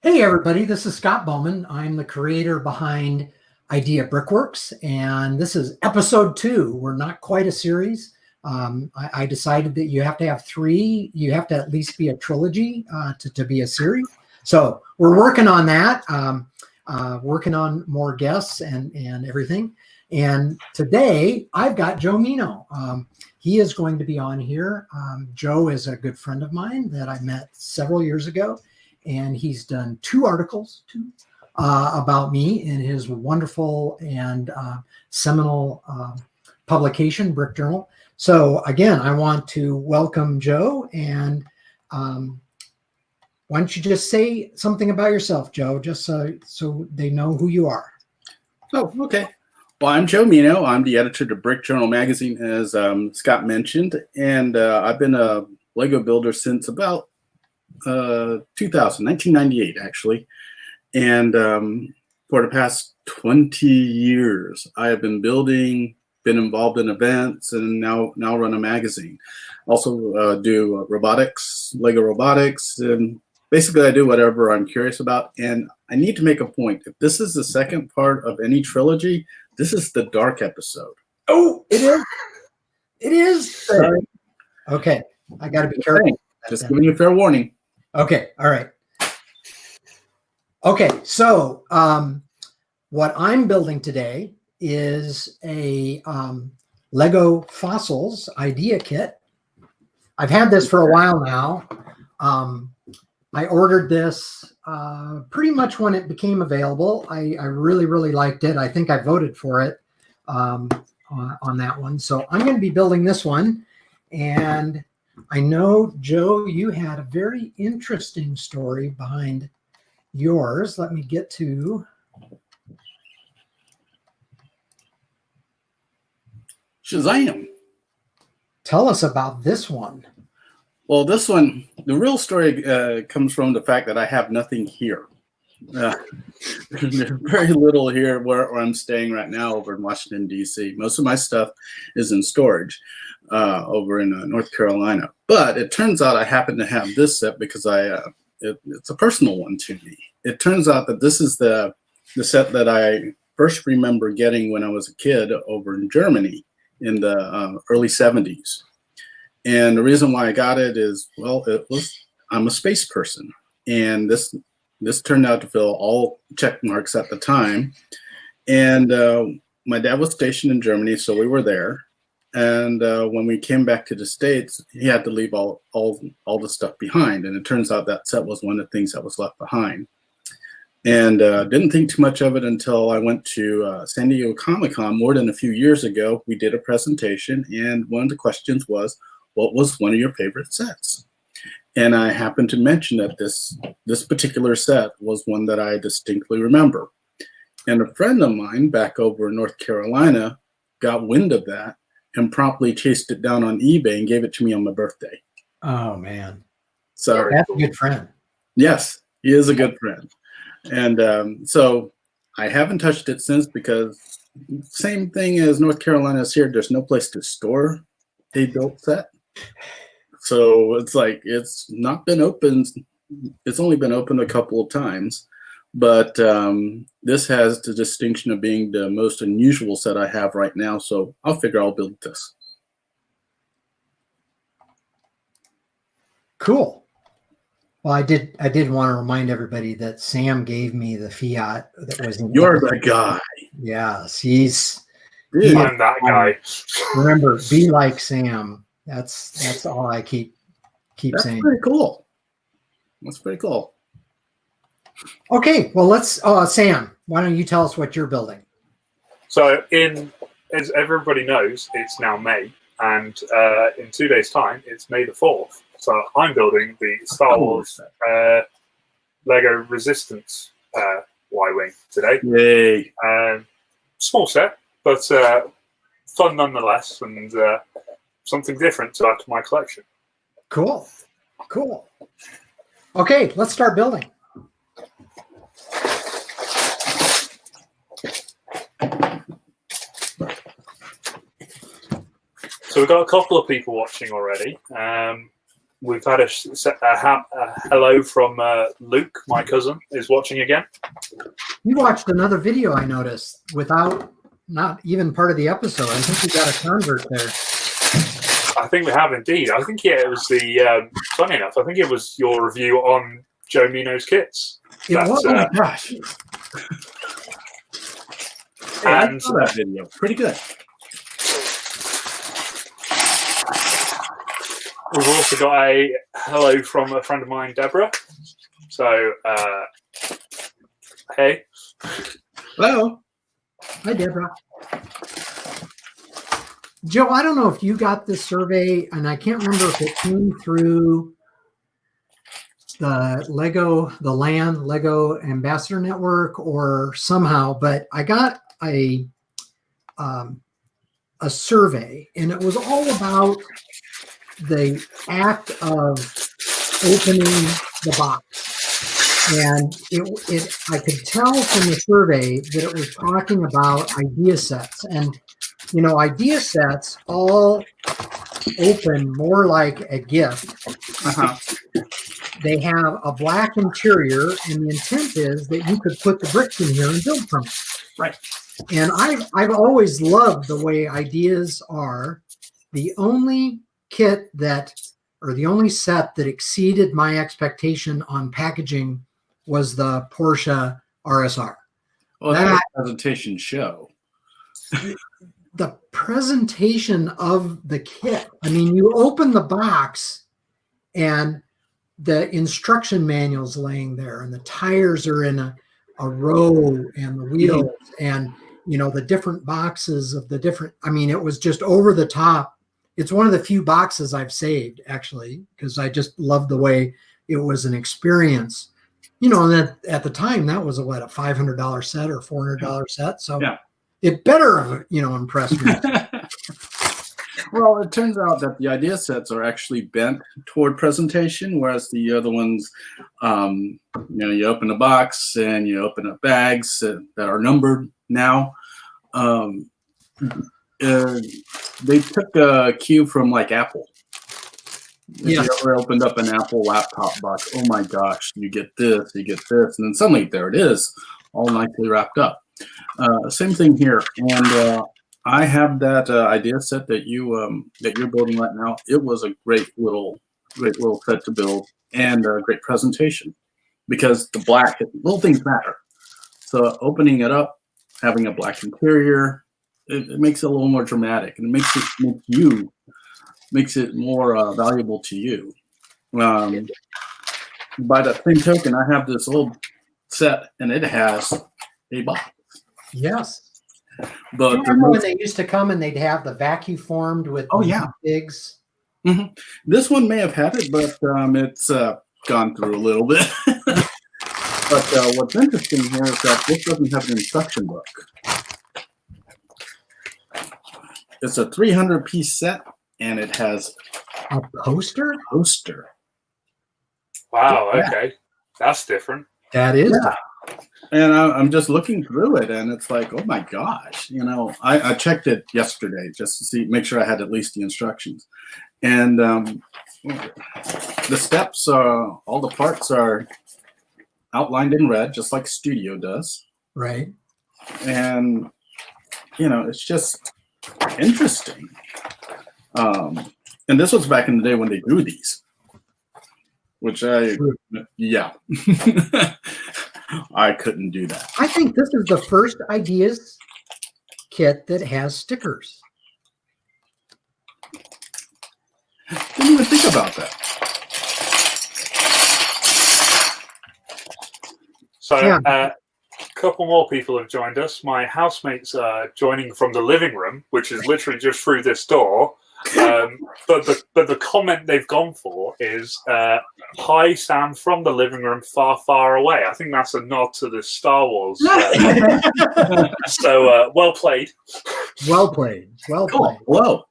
Hey everybody, this is Scott Bowman. I'm the creator behind Idea Brickworks, and this is episode 2. We're not quite a series. I decided that you have to have 3. You have to at least be a trilogy to be a series. So we're working on that, working on more guests and everything. And today I've got Joe Meno. He is going to be on here. Joe is a good friend of mine that I met several years ago. And he's done 2 articles about me in his wonderful and seminal publication, Brick Journal. So again, I want to welcome Joe. And why don't you just say something about yourself, Joe, just so they know who you are. Oh, okay. Well, I'm Joe Meno. I'm the editor of Brick Journal magazine, as Scott mentioned. And I've been a Lego builder since about 1998 actually, and for the past 20 years I have been building, been involved in events, and now run a magazine. Also do robotics, Lego robotics, and basically I do whatever I'm curious about. And I need to make a point: if this is the second part of any trilogy, this is the dark episode. Oh, it is. Okay, I got to be careful. Just giving you a fair warning. Okay. All right. Okay. So what I'm building today is a Lego Fossils idea kit. I've had this for a while now. I ordered this pretty much when it became available. I really, really liked it. I think I voted for it on that one. So I'm going to be building this one. And I know, Joe, you had a very interesting story behind yours. Let me get to. Shazam. Tell us about this one. Well, this one, the real story comes from the fact that I have nothing here. There's very little here where I'm staying right now over in Washington, D.C. Most of my stuff is in storage over in North Carolina. But it turns out I happen to have this set because it's a personal one to me. It turns out that this is the set that I first remember getting when I was a kid over in Germany in the early 70s. And the reason why I got it is, well, I'm a space person. And this turned out to fill all check marks at the time. And my dad was stationed in Germany, so we were there. And when we came back to the States, he had to leave all the stuff behind. And it turns out that set was one of the things that was left behind. And didn't think too much of it until I went to San Diego Comic-Con more than a few years ago. We did a presentation, and one of the questions was, what was one of your favorite sets? And I happened to mention that this particular set was one that I distinctly remember. And a friend of mine back over in North Carolina got wind of that and promptly chased it down on eBay and gave it to me on my birthday. Oh, man. So that's a good friend. Yes, he is a good friend. And so I haven't touched it since, because same thing as North Carolina's here, there's no place to store a built set. So it's like, it's not been opened. It's only been opened a couple of times, but this has the distinction of being the most unusual set I have right now. So I'll figure I'll build this. Cool. Well, I did want to remind everybody that Sam gave me the Fiat that was in. You're the guy. Yes, I'm that guy. Remember, be like Sam. That's all I keep That's saying. Pretty cool. That's pretty cool. Okay, well, let's Sam, why don't you tell us what you're building? So as everybody knows, it's now May, and in 2 days' time, it's May the 4th. So I'm building the Star Wars Lego Resistance Y-Wing today. Yay. Small set, but fun nonetheless, and something different to add to my collection. Cool. Okay, let's start building. So we've got a couple of people watching already. we've had a hello from Luke, my cousin, is watching again. You watched another video, I noticed, without not even part of the episode. I think you got a convert there. I think we have indeed. I think it was the funny enough. I think it was your review on Joe Meno's kits. It was. Oh my gosh! I saw that video. Pretty good. We've also got a hello from a friend of mine, Deborah. So, hey. Hello. Hi, Deborah. Joe, I don't know if you got this survey, and I can't remember if it came through the Lego Ambassador Network or somehow, but I got a survey, and it was all about the act of opening the box. And I could tell from the survey that it was talking about idea sets. And, you know, idea sets all open more like a gift. Uh-huh. They have a black interior, and the intent is that you could put the bricks in here and build from it. Right. And I've always loved the way ideas are. The only kit the only set that exceeded my expectation on packaging was the Porsche RSR. Well, that presentation show. The presentation of the kit. I mean, you open the box and the instruction manual's laying there, and the tires are in a row, and the wheels, and, you know, the different boxes of the different, I mean, it was just over the top. It's one of the few boxes I've saved, actually, because I just love the way it was an experience. You know, and at the time, that was a $500 set or $400 set. So it better have, you know, impressed me. Well, it turns out that the idea sets are actually bent toward presentation, whereas the other ones, you know, you open a box and you open up bags that are numbered now. They took a cue from like Apple. If you ever opened up an Apple laptop box, oh my gosh, you get this, and then suddenly there it is, all nicely wrapped up. Same thing here, and I have that idea set that you're building right now. It was a great little set to build, and a great presentation, because the black little things matter. So opening it up, having a black interior, it makes it a little more dramatic, and it makes it more valuable to you. By the same token, I have this old set, and it has a box. Yes. But do you remember when they used to come and they'd have the vacuum formed with pigs? Mm-hmm. This one may have had it, but it's gone through a little bit. But what's interesting here is that this doesn't have an instruction book. It's a 300-piece set, and it has a poster. Wow. Okay, that's different. That is. Yeah. And I'm just looking through it, and it's like, oh my gosh, you know, I checked it yesterday just to make sure I had at least the instructions. And the steps all the parts are outlined in red, just like Studio does. Right. And, you know, it's just interesting. And this was back in the day when they drew these, which I couldn't do that. I think this is the first ideas kit that has stickers. Didn't even think about that. So a couple more people have joined us. My housemates are joining from the living room, which is literally just through this door. But the comment they've gone for is, "Hi, Sam, from the living room, far, far away." I think that's a nod to the Star Wars. So well played. Well played. Well played. Whoa.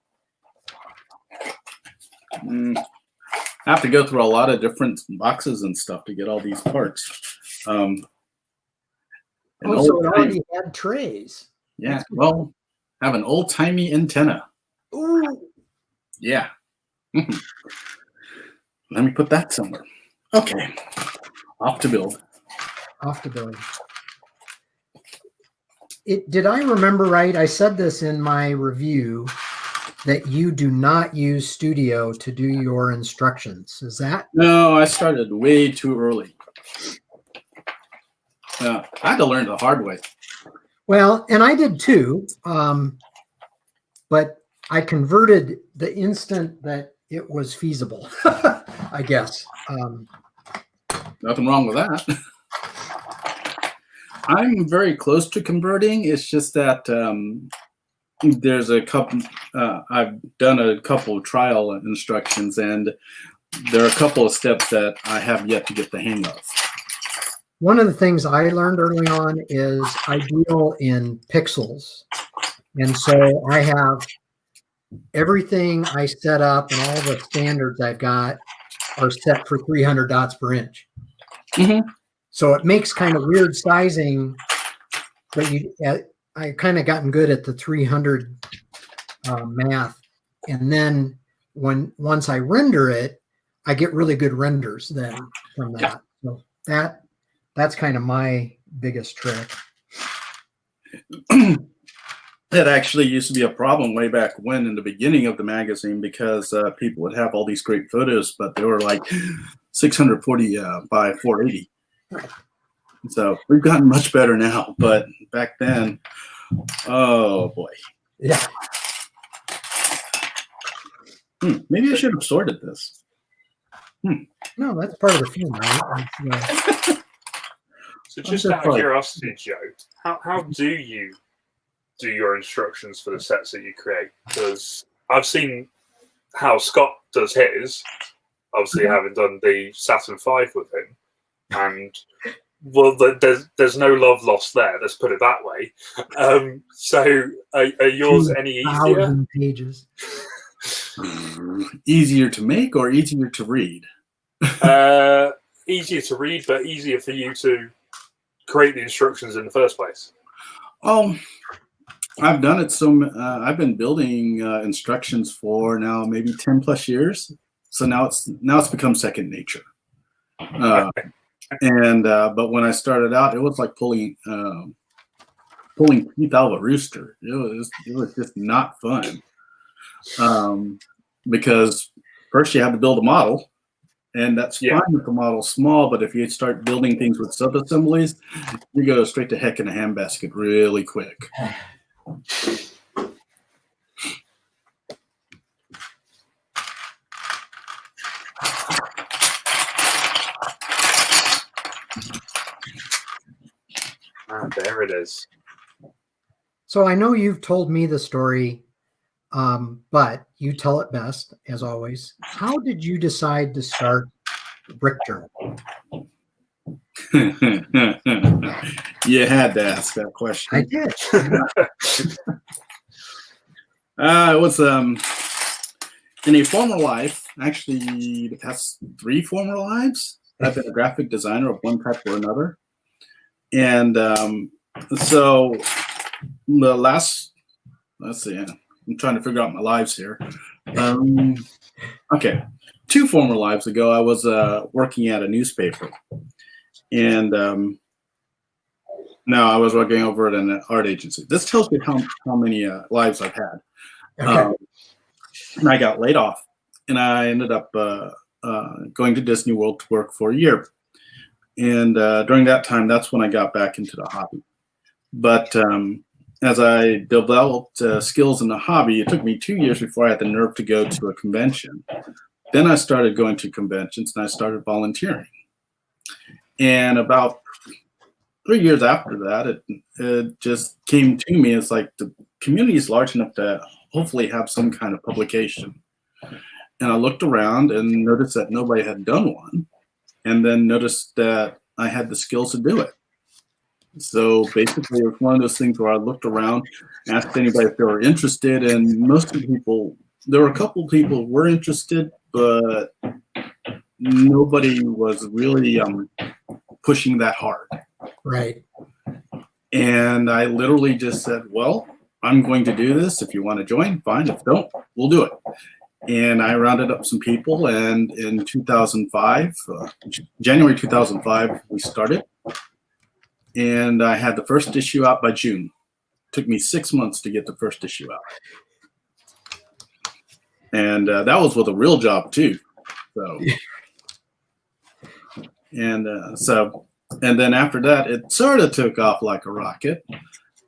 I have to go through a lot of different boxes and stuff to get all these parts. So it already had trays. Yeah. Well, have an old-timey antenna. Ooh. Yeah. Let me put that somewhere. Okay, off to build. Off to build. Did I remember right? I said this in my review that you do not use Studio to do your instructions. Is that? No, I started way too early. I had to learn the hard way. Well, and I did too, but I converted the instant that it was feasible, I guess. Nothing wrong with that. I'm very close to converting. It's just that there's a couple, I've done a couple of trial instructions, and there are a couple of steps that I have yet to get the hang of. One of the things I learned early on is I deal in pixels. And so I have everything I set up, and all the standards I've got are set for 300 dots per inch. Mm-hmm. So it makes kind of weird sizing, but I kind of gotten good at the 300 math. And then once I render it, I get really good renders then from that. So that's kind of my biggest trick. That actually used to be a problem way back when in the beginning of the magazine, because people would have all these great photos, but they were like 640 by 480. So we've gotten much better now, but back then, oh boy. Yeah. Maybe I should have sorted this. No, that's part of the fun, right? So just out of curiosity, Joe, how do you do your instructions for the sets that you create? Because I've seen how Scott does his, obviously having done the Saturn V with him, and well, there's no love lost there. Let's put it that way. So are yours any easier? 1,000 pages. Easier to make or easier to read? Easier to read, but easier for you to create the instructions in the first place. I've done it I've been building instructions for now maybe 10 plus years. So now it's become second nature. But when I started out, it was like pulling teeth out of a rooster. It was just not fun. Because first you have to build a model, and that's fine if the model's small, but if you start building things with sub-assemblies, you go straight to heck in a handbasket really quick. There it is. So I know you've told me the story, but you tell it best, as always. How did you decide to start Brick Journal? You had to ask that question. I did. It was in a former life, actually the past 3 former lives, I've been a graphic designer of one type or another. And so the last, let's see, I'm trying to figure out my lives here. Okay, 2 former lives ago, I was working at a newspaper. And now I was working over at an art agency. This tells you how many lives I've had. Okay. And I got laid off, and I ended up going to Disney World to work for a year. And during that time, that's when I got back into the hobby. But as I developed skills in the hobby, it took me 2 years before I had the nerve to go to a convention. Then I started going to conventions, and I started volunteering. And about 3 years after that, it just came to me. It's like the community is large enough to hopefully have some kind of publication. And I looked around and noticed that nobody had done one, and then noticed that I had the skills to do it. So basically, it was one of those things where I looked around, asked anybody if they were interested, and most of the people, there were a couple of people who were interested, but nobody was really pushing that hard. Right. And I literally just said, well, I'm going to do this. If you want to join, fine. If don't, we'll do it. and I rounded up some people, and in 2005, January 2005, we started, and I had the first issue out by June. Took me 6 months to get the first issue out, and that was with a real job too. So, and then after that, it sort of took off like a rocket.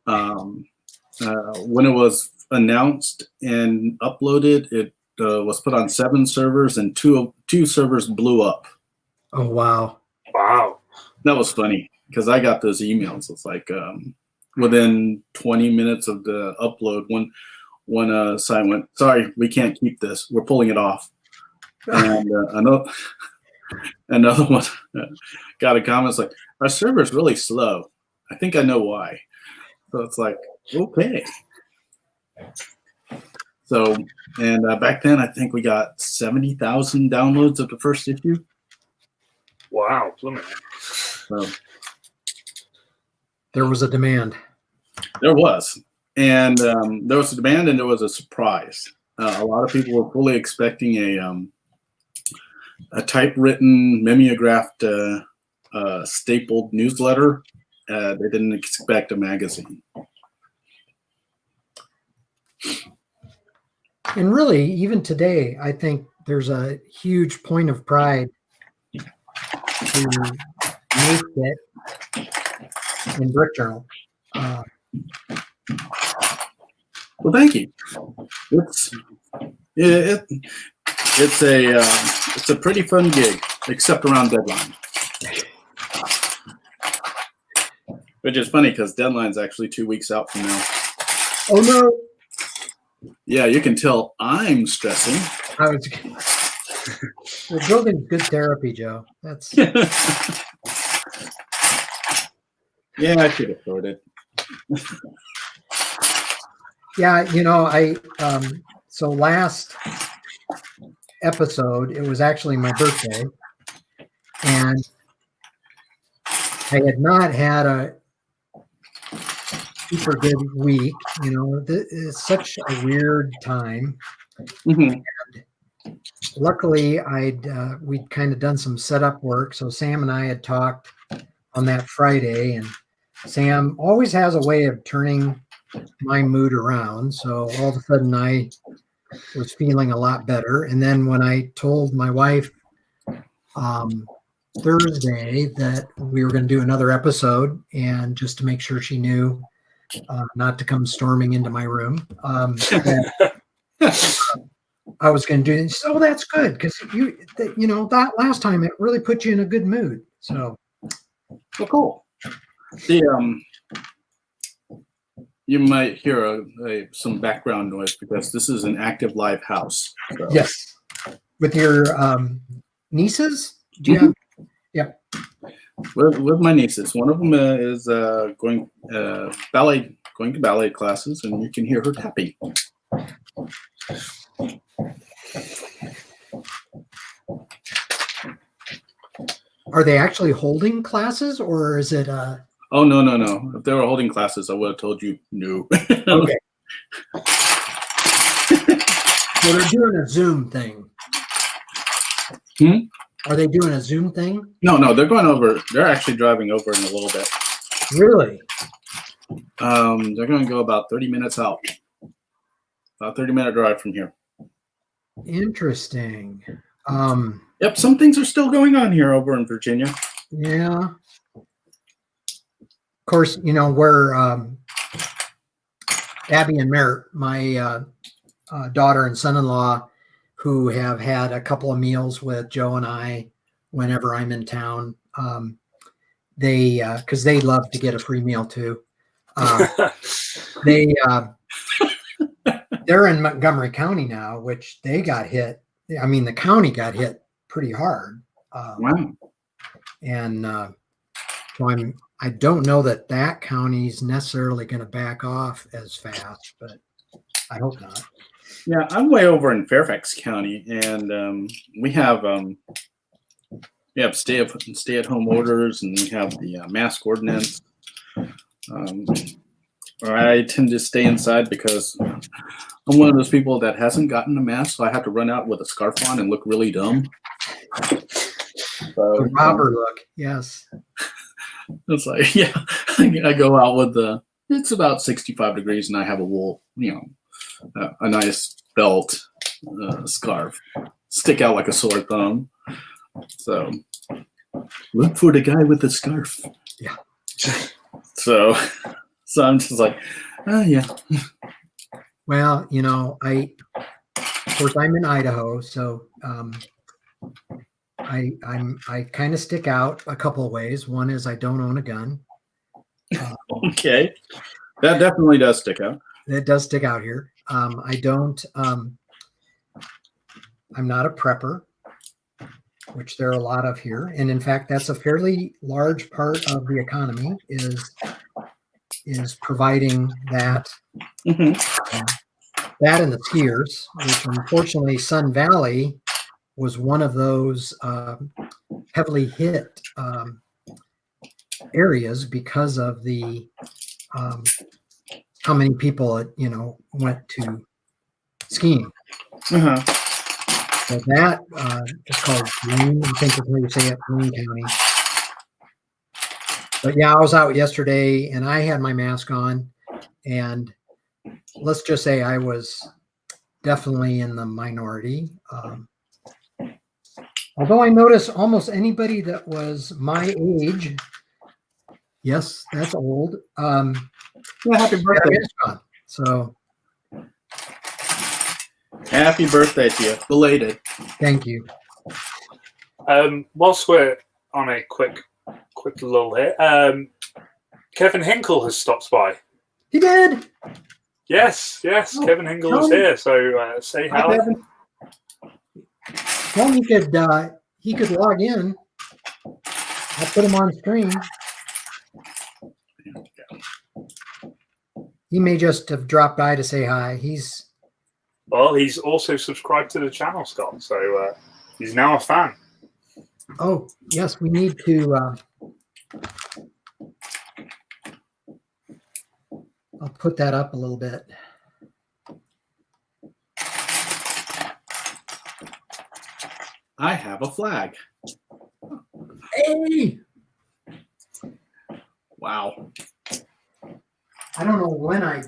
When it was announced and uploaded, it was put on 7 servers, and two servers blew up. Oh, wow. Wow. That was funny because I got those emails. It's like within 20 minutes of the upload, one site went, "Sorry, we can't keep this. We're pulling it off." And another one got a comment. It's like, "Our server's really slow. I think I know why." So it's like, okay. So, and back then, I think we got 70,000 downloads of the first issue. Wow. Blooming. So There was a demand. there was. And there was a demand, and there was a surprise. A lot of people were fully expecting a typewritten, mimeographed, stapled newsletter. They didn't expect a magazine. And really, even today, I think there's a huge point of pride to make it in Brick Journal. Well, thank you. It's a pretty fun gig, except around deadline. Which is funny because deadline's actually 2 weeks out from now. Oh no! Yeah, you can tell I'm stressing. Well, building's good therapy, Joe. That's Yeah, I should afford it. yeah. So last episode, it was actually my birthday, and I had not had a super good week. It's such a weird time. Mm-hmm. Luckily, we'd kind of done some setup work. So Sam and I had talked on that Friday, and Sam always has a way of turning my mood around. So all of a sudden I was feeling a lot better. And then when I told my wife Thursday that we were going to do another episode, and just to make sure she knew not to come storming into my room, I was going to do it. So that's good, because that last time it really put you in a good mood. So, well, cool. You might hear some background noise because this is an active live house. So. Yes, with your nieces. Do you have? Yep. With my nieces, one of them is going to ballet classes, and you can hear her tapping. Are they actually holding classes, or is it? Oh no! If they were holding classes, I would have told you no. Okay. So they're doing a Zoom thing. Are they doing a Zoom thing? No, they're going over. They're actually driving over in a little bit. Really? They're going to go about 30 minutes out. About 30-minute drive from here. Interesting. Yep, some things are still going on here over in Virginia. Yeah. Of course, where Abby and Merritt, my daughter and son-in-law, who have had a couple of meals with Joe and I whenever I'm in town, because they love to get a free meal too. They're in Montgomery County now, which they got hit. I mean, the county got hit pretty hard. Wow. And so I don't know that county's necessarily going to back off as fast, but I hope not. Yeah, I'm way over in Fairfax County, and we have stay-at-home orders, and we have the mask ordinance. I tend to stay inside because I'm one of those people that hasn't gotten a mask, so I have to run out with a scarf on and look really dumb. So, The robber look, yes. it's like, yeah, I go out with it's about 65 degrees and I have a wool, a nice belt, scarf, stick out like a sore thumb. So look for the guy with the scarf. Yeah. So I'm just like, yeah. Well, of course, I'm in Idaho, so I kind of stick out a couple of ways. One is I don't own a gun. Okay, that definitely does stick out. It does stick out here. I don't. I'm not a prepper, which there are a lot of here, and in fact, that's a fairly large part of the economy is providing that. Mm-hmm. That and the skiers, which unfortunately Sun Valley was one of those heavily hit areas because of the how many people went to skiing. Uh-huh. So that is called Greene. I think that's how you say it, Greene County. But yeah, I was out yesterday and I had my mask on, and let's just say I was definitely in the minority. Although I noticed almost anybody that was my age, yes, that's old. Yeah, happy birthday. So Happy birthday to you. Belated. thank you. Whilst we're on a quick lull here, Kevin Hinkle has stopped by. He did. Yes, Oh, Kevin Hinkle is here. So say Hi, hello. Kevin. Well, he could log in. I'll put him on screen. He may just have dropped by to say hi. He's also subscribed to the channel, Scott. So he's now a fan. Oh, yes, we need to. I'll put that up a little bit. I have a flag. Hey! Wow. I don't know when I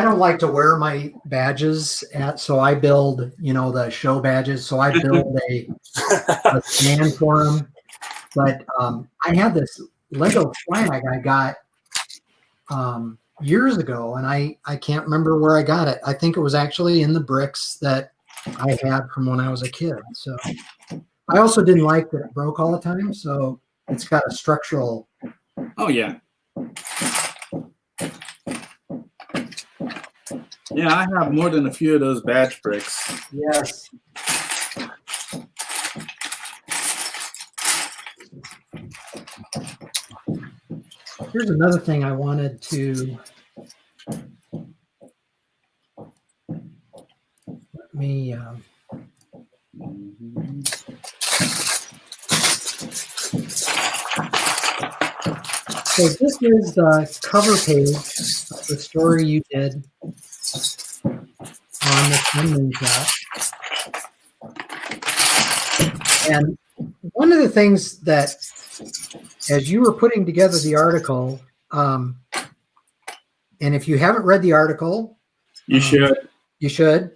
don't like to wear my badges so I build, the show badges. So I build a stand for them. But I had this Lego flag I got years ago, and I can't remember where I got it. I think it was actually in the bricks that I had from when I was a kid. So I also didn't like that it broke all the time. So it's got a structural. Oh, yeah. Yeah, I have more than a few of those badge bricks. Yes. Here's another thing I wanted to let me. So this is the cover page of the story you did on the Sunman shot. And one of the things that, as you were putting together the article, and if you haven't read the article, You should. you should.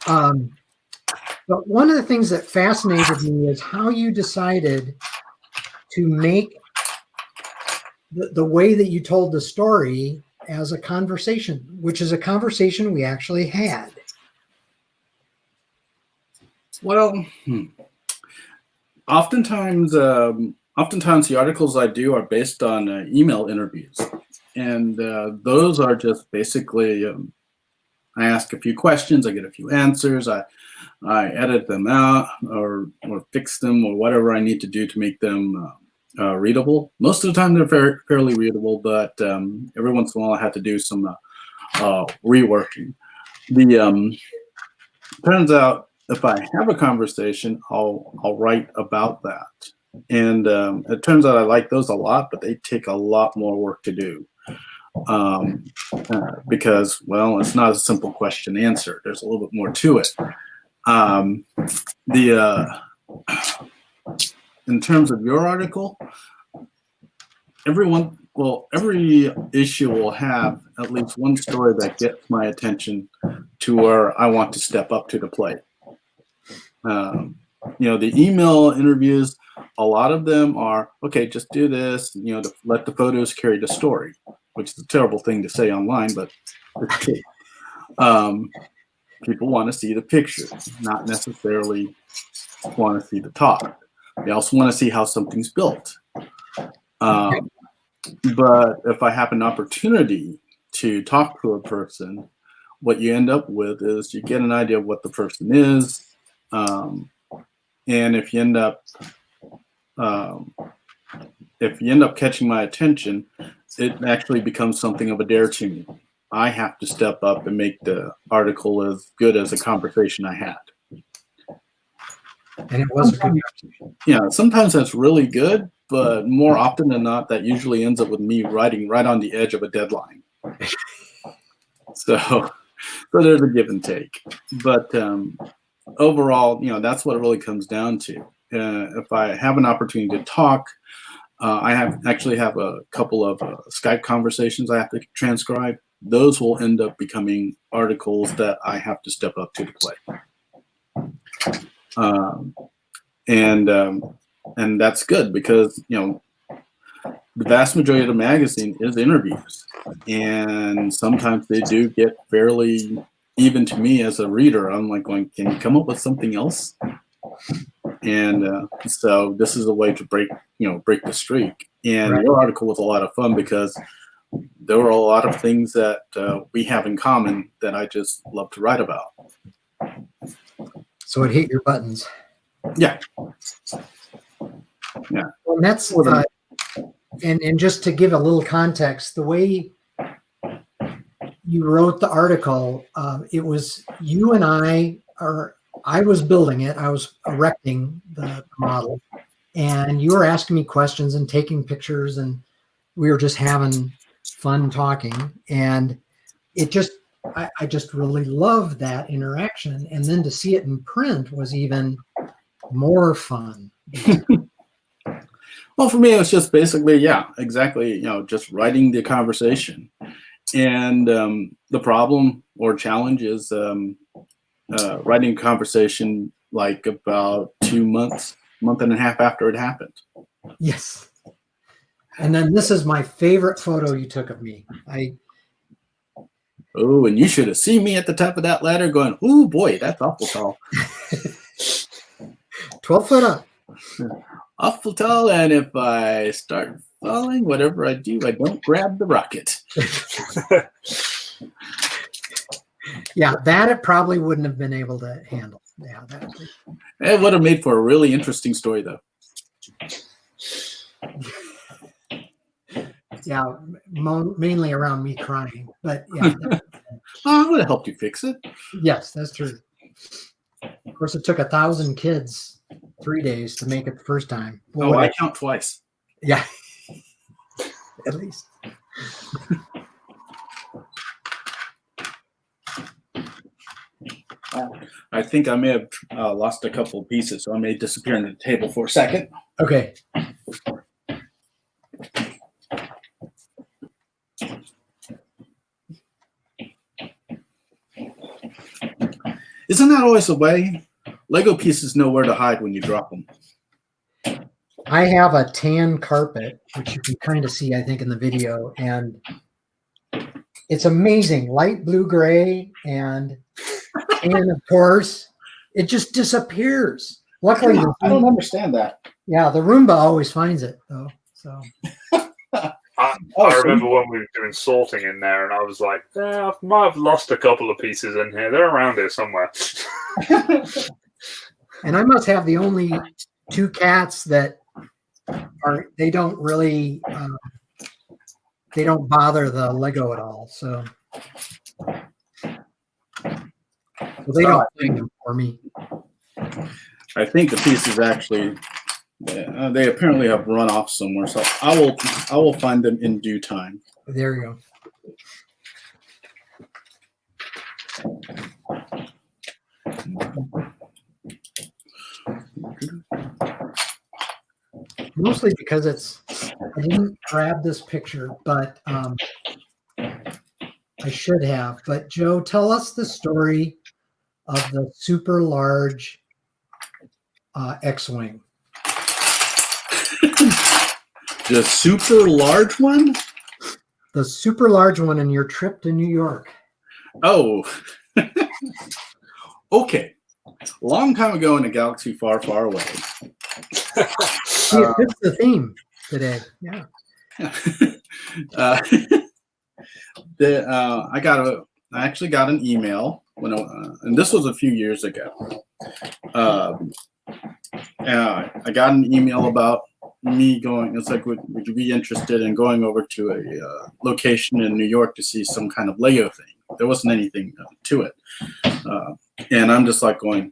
But one of the things that fascinated me is how you decided to make the way that you told the story as a conversation, which is a conversation we actually had. Well, oftentimes the articles I do are based on email interviews, and those are just basically I ask a few questions, I get a few answers, I edit them out or fix them or whatever I need to do to make them readable. Most of the time they're fairly readable, but every once in a while I have to do some reworking. Turns out if I have a conversation, I'll write about that. And it turns out I like those a lot, but they take a lot more work to do. because, well, it's not a simple question answer. There's a little bit more to it. In terms of your article, every issue will have at least one story that gets my attention to where I want to step up to the plate. The email interviews, a lot of them are, okay, just do this, to let the photos carry the story, which is a terrible thing to say online, but people want to see the picture, not necessarily want to see the talk. They also want to see how something's built. But if I have an opportunity to talk to a person, what you end up with is you get an idea of what the person is. And if you end up catching my attention, it actually becomes something of a dare to me. I have to step up and make the article as good as a conversation I had. And it was a good conversation. Yeah, sometimes that's really good, but more often than not, that usually ends up with me writing right on the edge of a deadline. So there's a give and take. But overall, that's what it really comes down to. If I have an opportunity to talk, I actually have a couple of Skype conversations I have to transcribe. Those will end up becoming articles that I have to step up to the plate. And that's good because, the vast majority of the magazine is interviews. And sometimes they do get fairly, even to me as a reader, I'm like going, can you come up with something else? And so this is a way to break the streak. And Right. Your article was a lot of fun because there were a lot of things that we have in common that I just love to write about. So it hit your buttons. Yeah. Well, that's and just to give a little context, the way you wrote the article, it was you and I was building it. I was erecting the model, and you were asking me questions and taking pictures, and we were just having fun talking. And it just, I just really loved that interaction. And then to see it in print was even more fun. Well, for me, it was just basically, exactly, just writing the conversation. And the problem or challenge is writing a conversation like about 2 months, month and a half after it happened. Yes. And then this is my favorite photo you took of me. Oh, and you should have seen me at the top of that ladder going, oh boy, that's awful tall. 12 foot up. Awful tall, and if I start falling, whatever I do, I don't grab the rocket. Yeah, that it probably wouldn't have been able to handle. Yeah, It would have made for a really interesting story, though. Yeah, mainly around me crying, but yeah. I would have helped you fix it. Yes, that's true. Of course, it took 1,000 kids 3 days to make it the first time. Boy, I count twice. Yeah, at least. I think I may have lost a couple of pieces, so I may disappear on the table for a second. Okay. Isn't that always the way? Lego pieces know where to hide when you drop them. I have a tan carpet, which you can kind of see, I think, in the video, and it's amazing. Light blue gray and of course, it just disappears. Luckily, I don't understand that. Yeah, the Roomba always finds it, though. So I remember when we were doing sorting in there, and I was like, I might have lost a couple of pieces in here. They're around here somewhere. And I must have the only 2 cats that they don't really, they don't bother the Lego at all. So they don't bring them for me. I think the pieces actually, they apparently have run off somewhere. So I will find them in due time. There you go. Mostly because I didn't grab this picture, but I should have. But Joe, tell us the story of the super large X-Wing. The super large one? The super large one in your trip to New York. Oh. Okay. Long time ago in a galaxy far, far away. See, it fits the theme today. Yeah. I actually got an email and this was a few years ago. I got an email about me going. It's like, would you be interested in going over to a location in New York to see some kind of Lego thing? There wasn't anything to it, and I'm just like going,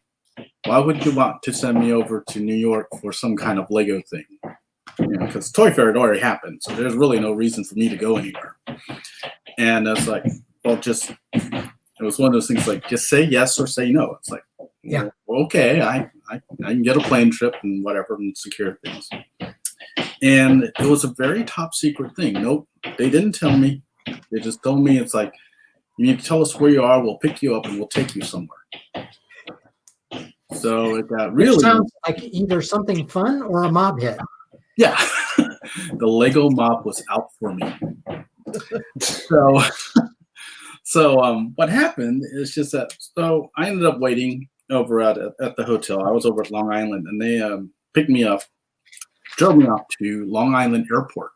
why would you want to send me over to New York for some kind of Lego thing? Because Toy Fair had already happened, so there's really no reason for me to go anywhere. And it's like, well, it was one of those things like, just say yes or say no. It's like, yeah, well, okay, I can get a plane trip and whatever and secure things. And it was a very top secret thing. Nope, they didn't tell me. They just told me, it's like, you need to tell us where you are, we'll pick you up and we'll take you somewhere. So it got really... It sounds like either something fun or a mob hit. Yeah. The Lego mob was out for me. So what happened is just that, so I ended up waiting over at the hotel. I was over at Long Island, and they picked me up, drove me off to Long Island Airport,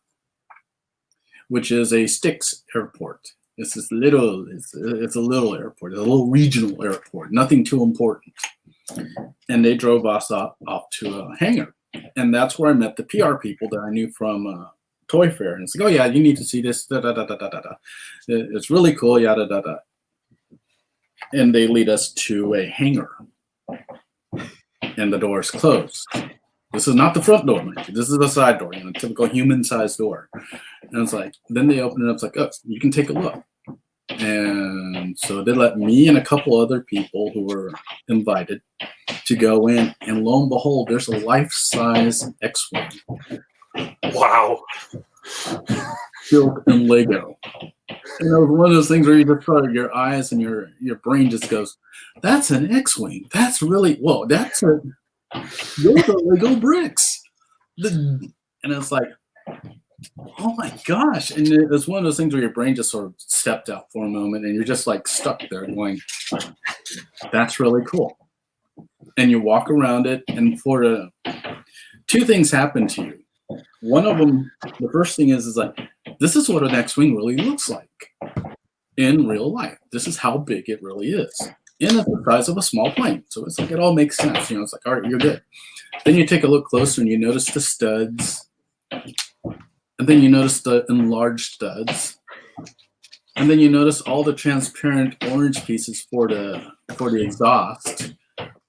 which is a Styx airport. It's a little airport, a little regional airport, nothing too important. And they drove us off to a hangar. And that's where I met the PR people that I knew from Toy Fair. And it's like, oh yeah, you need to see this, da da da da da da. It's really cool, yada da da. And they lead us to a hangar. And the door is closed. This is not the front door, man. This is the side door, a typical human-sized door. And it's like, then they open it up, it's like, oh, you can take a look. And so they let me and a couple other people who were invited to go in, and lo and behold, there's a life-size X-Wing. Wow. Built in Lego. And it was one of those things where you just thought your eyes and your brain just goes, that's an X-Wing. That's really, whoa, those are Lego bricks. And it's like, oh my gosh. And it's one of those things where your brain just sort of stepped out for a moment and you're just like stuck there going, that's really cool. And you walk around it, and two things happen to you. One of them, the first thing is like, this is what an X-Wing really looks like in real life. This is how big it really is. And it's the size of a small plane. So it's like, it all makes sense. It's like, all right, you're good. Then you take a look closer and you notice the studs. And then you notice the enlarged studs. And then you notice all the transparent orange pieces for the exhaust.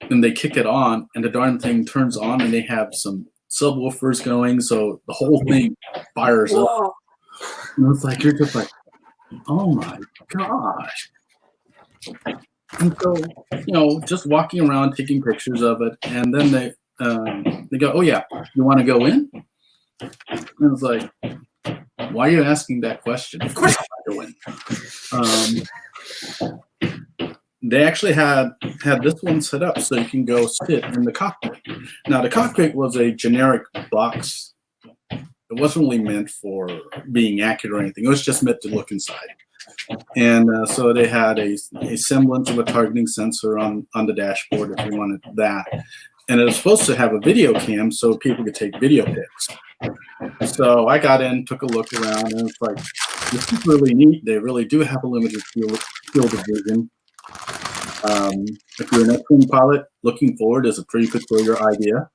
And they kick it on, and the darn thing turns on, and they have some subwoofers going, so the whole thing fires up. And it's like, you're just like, oh my gosh. And so, just walking around, taking pictures of it, and then they go, oh yeah, you want to go in? And it's like, why are you asking that question? Of course I want to go in. They actually had this one set up so you can go sit in the cockpit. Now, the cockpit was a generic box. It wasn't really meant for being accurate or anything. It was just meant to look inside. And so they had a semblance of a targeting sensor on the dashboard if you wanted that. And it was supposed to have a video cam so people could take video pics. So I got in, took a look around, and it's like, this is really neat. They really do have a limited field of vision. If you're an X-Wing pilot, looking forward is a pretty peculiar idea.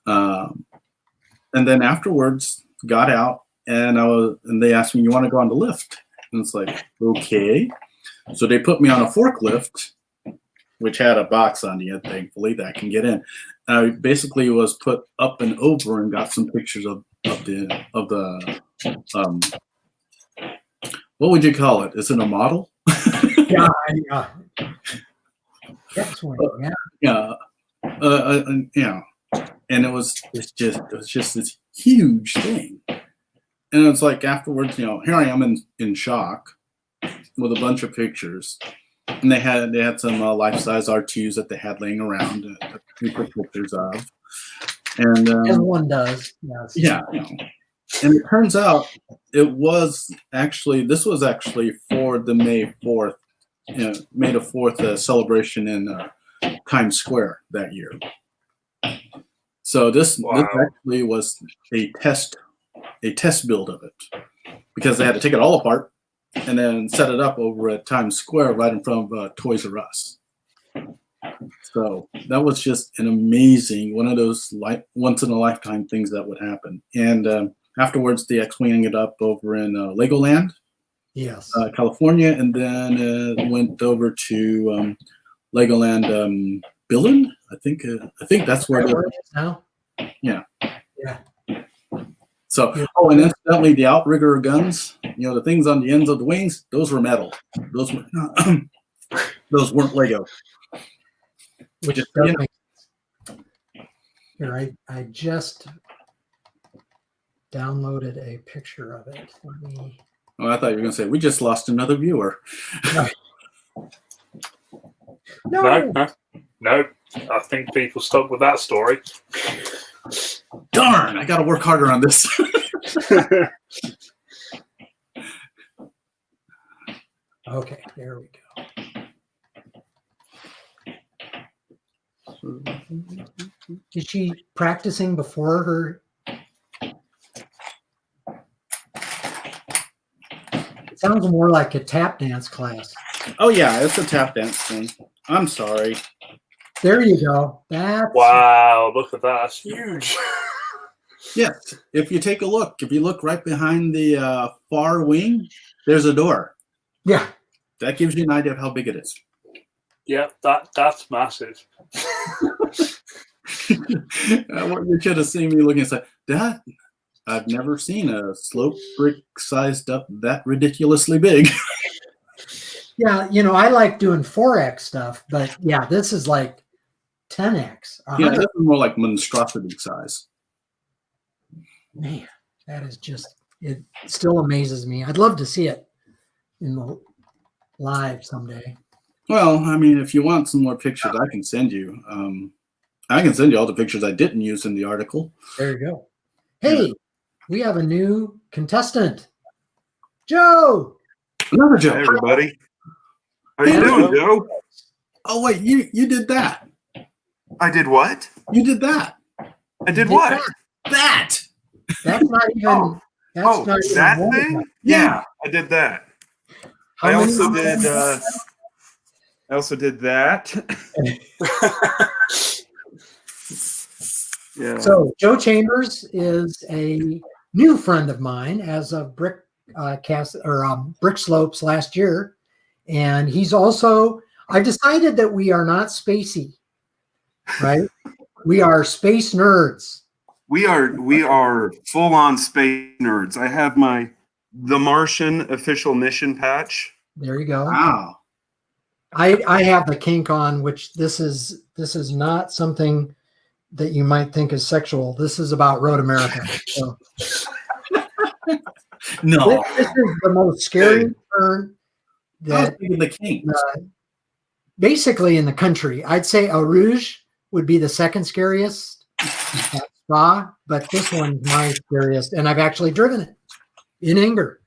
And then afterwards, got out, and they asked me, "You want to go on the lift?" And it's like, okay. So they put me on a forklift, which had a box on the end, thankfully, that I can get in. I basically was put up and over and got some pictures of the what would you call it? Is it a model? Yeah, X-wing. Yeah. Yeah, and it was just this huge thing. And it's like afterwards, here I am in shock with a bunch of pictures, and they had some life-size R2s that they had laying around that we took pictures of, and As one does. Yes. yeah, and it turns out this was actually for the May 4th, May the 4th celebration in Times Square that year. So this actually was a test build of it, because they had to take it all apart and then set it up over at Times Square right in front of Toys R Us. So that was just an amazing, one of those once in a lifetime things that would happen. And afterwards, the X-wing ended up over in Legoland, Yes, California, and then went over to Legoland Billund. I think that's where it is now. Yeah. Yeah. So, and incidentally, the outrigger guns, the things on the ends of the wings, those were metal. Those weren't Lego. Which does make sense. Here, I just downloaded a picture of it. Let me. Oh, I thought you were going to say we just lost another viewer. No. No. I think people stuck with that story. Darn! I got to work harder on this. Okay, there we go. Is she practicing before her? It sounds more like a tap dance class. Oh yeah, it's a tap dance thing. I'm sorry. There you go. That's Wow, look at that. That's huge. Yes, if you take a look, if you look right behind the far wing, there's a door. Yeah. That gives you an idea of how big it is. Yeah, that's massive. You should have seen me looking and say, "That I've never seen a slope brick sized up that ridiculously big." Yeah, I like doing 4X stuff, but yeah, this is like 10X. Yeah, this is more like monstrosity size. Man, that is it still amazes me. I'd love to see it in the live someday. Well, I mean, if you want some more pictures, I can send you. I can send you all the pictures I didn't use in the article. There you go. Hey, we have a new contestant. Joe! Another Joe. Hey, everybody. How you doing, Joe? Oh, wait, you did that. I did what? You did that. I did what? That. That's not even. That's not even that one thing? of them. Yeah, I did that. I How also many- did. I also did that. Yeah. So Joe Chambers is a new friend of mine as of Brick Slopes last year, and he's also. I've decided that we are not spacey, right? We are space nerds. We are full on space nerds. I have the Martian official mission patch. There you go. Wow. I have the kink on, which this is not something that you might think is sexual. This is about Road America. So No. this is the most scary turn that the king. basically in the country. I'd say Eau Rouge would be the second scariest at Spa, but this one's my scariest, and I've actually driven it in anger.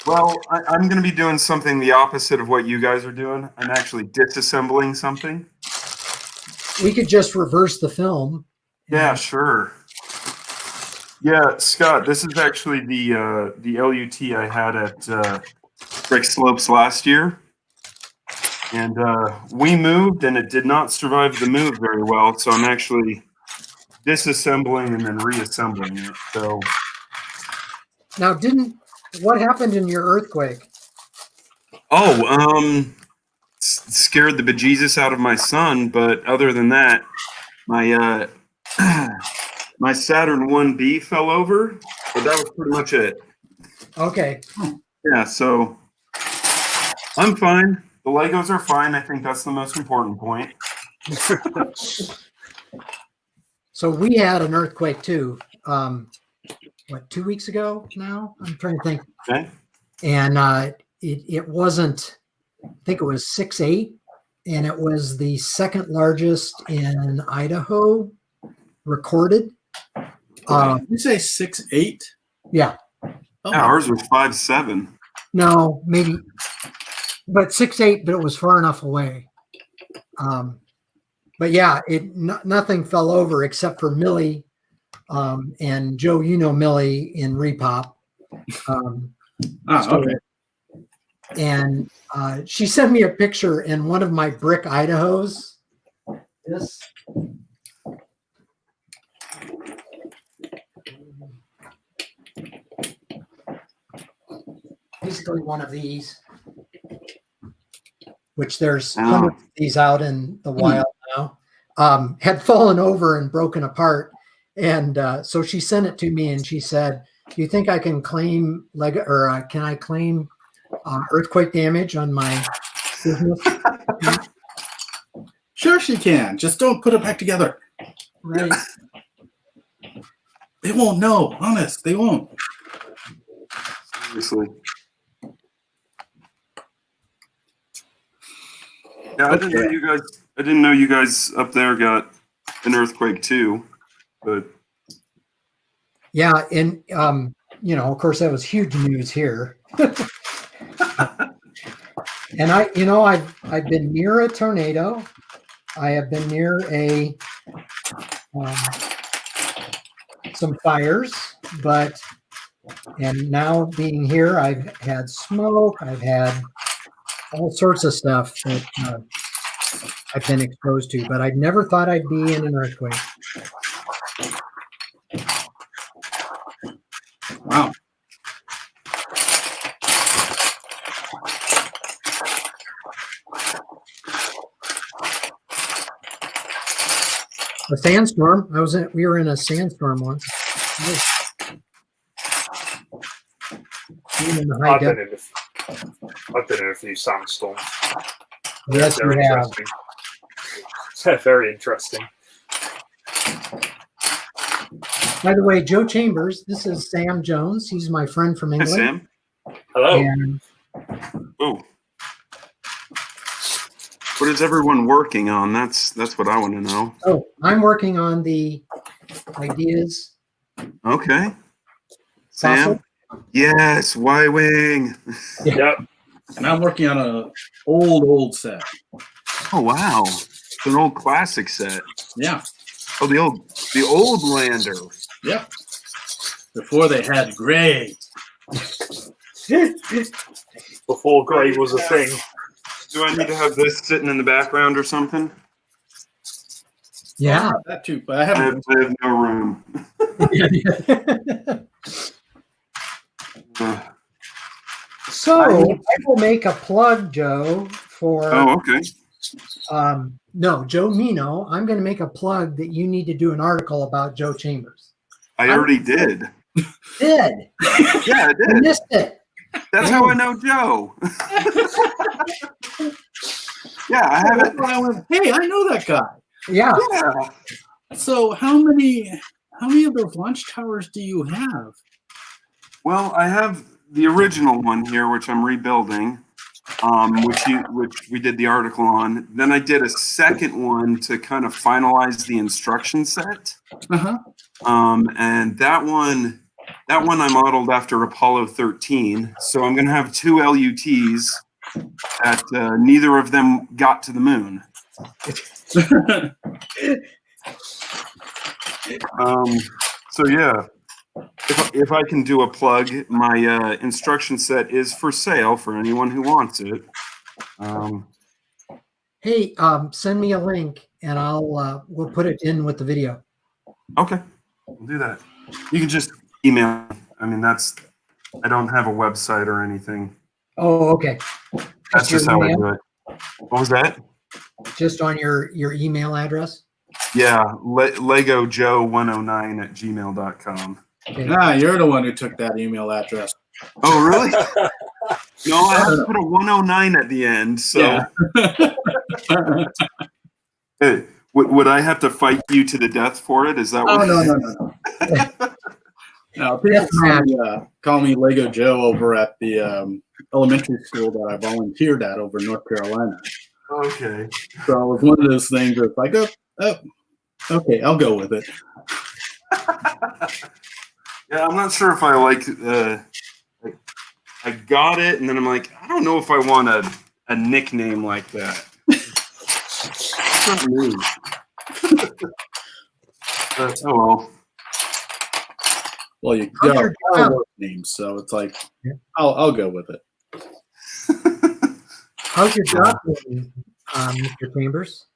Well, I'm going to be doing something the opposite of what you guys are doing. I'm actually disassembling something. We could just reverse the film. Yeah, sure. Yeah, Scott, this is actually the LUT I had at Brick Slopes last year. And we moved, and it did not survive the move very well. So I'm actually disassembling and then reassembling it. So Now, what happened in your earthquake? Scared the bejesus out of my son. But other than that, my my Saturn 1B fell over. But that was pretty much it. Okay. Yeah, so I'm fine. The Legos are fine. I think that's the most important point. So we had an earthquake too. What, 2 weeks ago now? I'm trying to think. Okay. And it wasn't, I think it was 6.8, and it was the second largest in Idaho recorded. Did you say 6.8? Yeah. Oh, Yeah, ours was 5.7. No, maybe, but 6.8, but it was far enough away. But yeah, nothing fell over except for Millie, and Joe. You know Millie in Repop. okay. And she sent me a picture in one of my brick Idahos. This. Basically one of these, which there's hundreds of these out in the wild now, had fallen over and broken apart. And so she sent it to me and she said, do you think I can claim can I claim earthquake damage on my business? Sure she can. Just don't put it back together. Right. They won't know. Honest, they won't. Seriously. Yeah, I didn't know you guys up there got an earthquake too, but yeah, and of course that was huge news here. And I've been near a tornado. I have been near some fires, and now being here, I've had smoke. I've had all sorts of stuff that I've been exposed to, but I never thought I'd be in an earthquake. Wow. A sandstorm. We were in a sandstorm once. Even in the high depth. I've been in a few sandstorms. Yes, They're you have. interesting. They're very interesting. By the way, Joe Chambers, this is Sam Jones. He's my friend from Hi, England. Sam. Hello. And Oh, what is everyone working on? That's what I want to know. I'm working on the ideas. Okay, Fossil? Sam. Yes, Y-wing. Yep. And I'm working on a old set. Oh wow, it's an old classic set. Yeah. Oh, the old lander. Yep. Before they had gray. Before grey was a thing. Do I need to have this sitting in the background or something? Yeah. That too, but I I haven't. have no room. So I will make a plug, Joe, for okay. no, Joe Meno. I'm going to make a plug that you need to do an article about Joe Chambers. I already did. Did? Yeah, I I did. missed it. That's how I know Joe. Yeah, I have it. I went, hey, I know that guy. Yeah. Yeah. So how many of those launch towers do you have? Well, I have the original one here, which I'm rebuilding, which we did the article on. Then I did a second one to kind of finalize the instruction set. Uh-huh. And that one I modeled after Apollo 13. So I'm going to have two LUTs that neither of them got to the moon. So yeah, if I can do a plug, my instruction set is for sale for anyone who wants it. Hey, send me a link and we'll put it in with the video. Okay, we'll do that. You can just email me. I mean, I don't have a website or anything. Oh, okay. That's just how I do it. What was that? Just on your email address? Yeah, legojoe109@gmail.com. Okay. Ah, you're the one who took that email address. Oh, really? No, I have to put a 109 at the end. So, Yeah. hey, would I have to fight you to the death for it? Is that Oh, what? no. Now, people call me Lego Joe over at the elementary school that I volunteered at over in North Carolina. Okay. So it was one of those things that's like, oh, okay, I'll go with it. Yeah, I'm not sure if I like. I got it, and then I'm like, I don't know if I want a nickname like that. It's not me. Oh well. Well, you How's got your all job? work names, so it's like, I'll go with it. How's your job going, Mr. Chambers?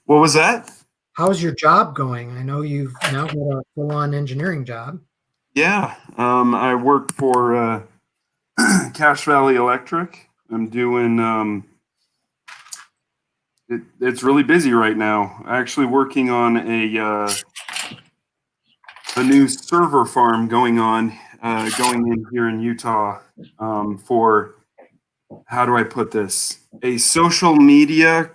What was that? How's your job going? I know you've now got a full-on engineering job. Yeah, I work for Cache Valley Electric. I'm doing. It's really busy right now. Actually, working on a new server farm going in here in Utah for, how do I put this? A social media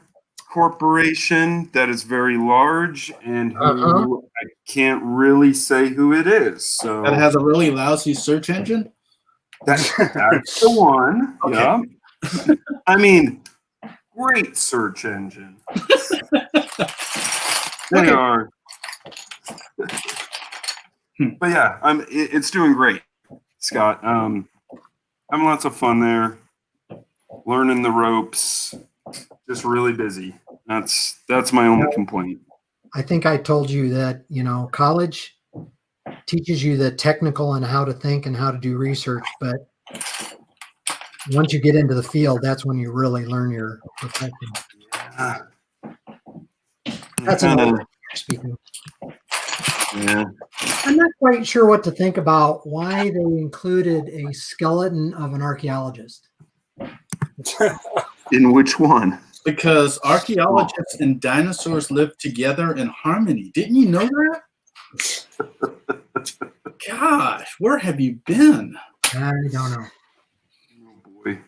corporation that is very large and who I can't really say who it is. So That has a really lousy search engine? that's the one. Okay. Yeah. I mean, great search engine. They are. But yeah, it's doing great, Scott. Having lots of fun there, learning the ropes, just really busy. That's my only complaint. I think I told you that, college teaches you the technical and how to think and how to do research, but once you get into the field, that's when you really learn your profession. Yeah. That's another speaking. Yeah. I'm not quite sure what to think about why they included a skeleton of an archaeologist. In which one? Because archaeologists and dinosaurs live together in harmony. Didn't you know that? Gosh, where have you been? I don't know. Oh boy.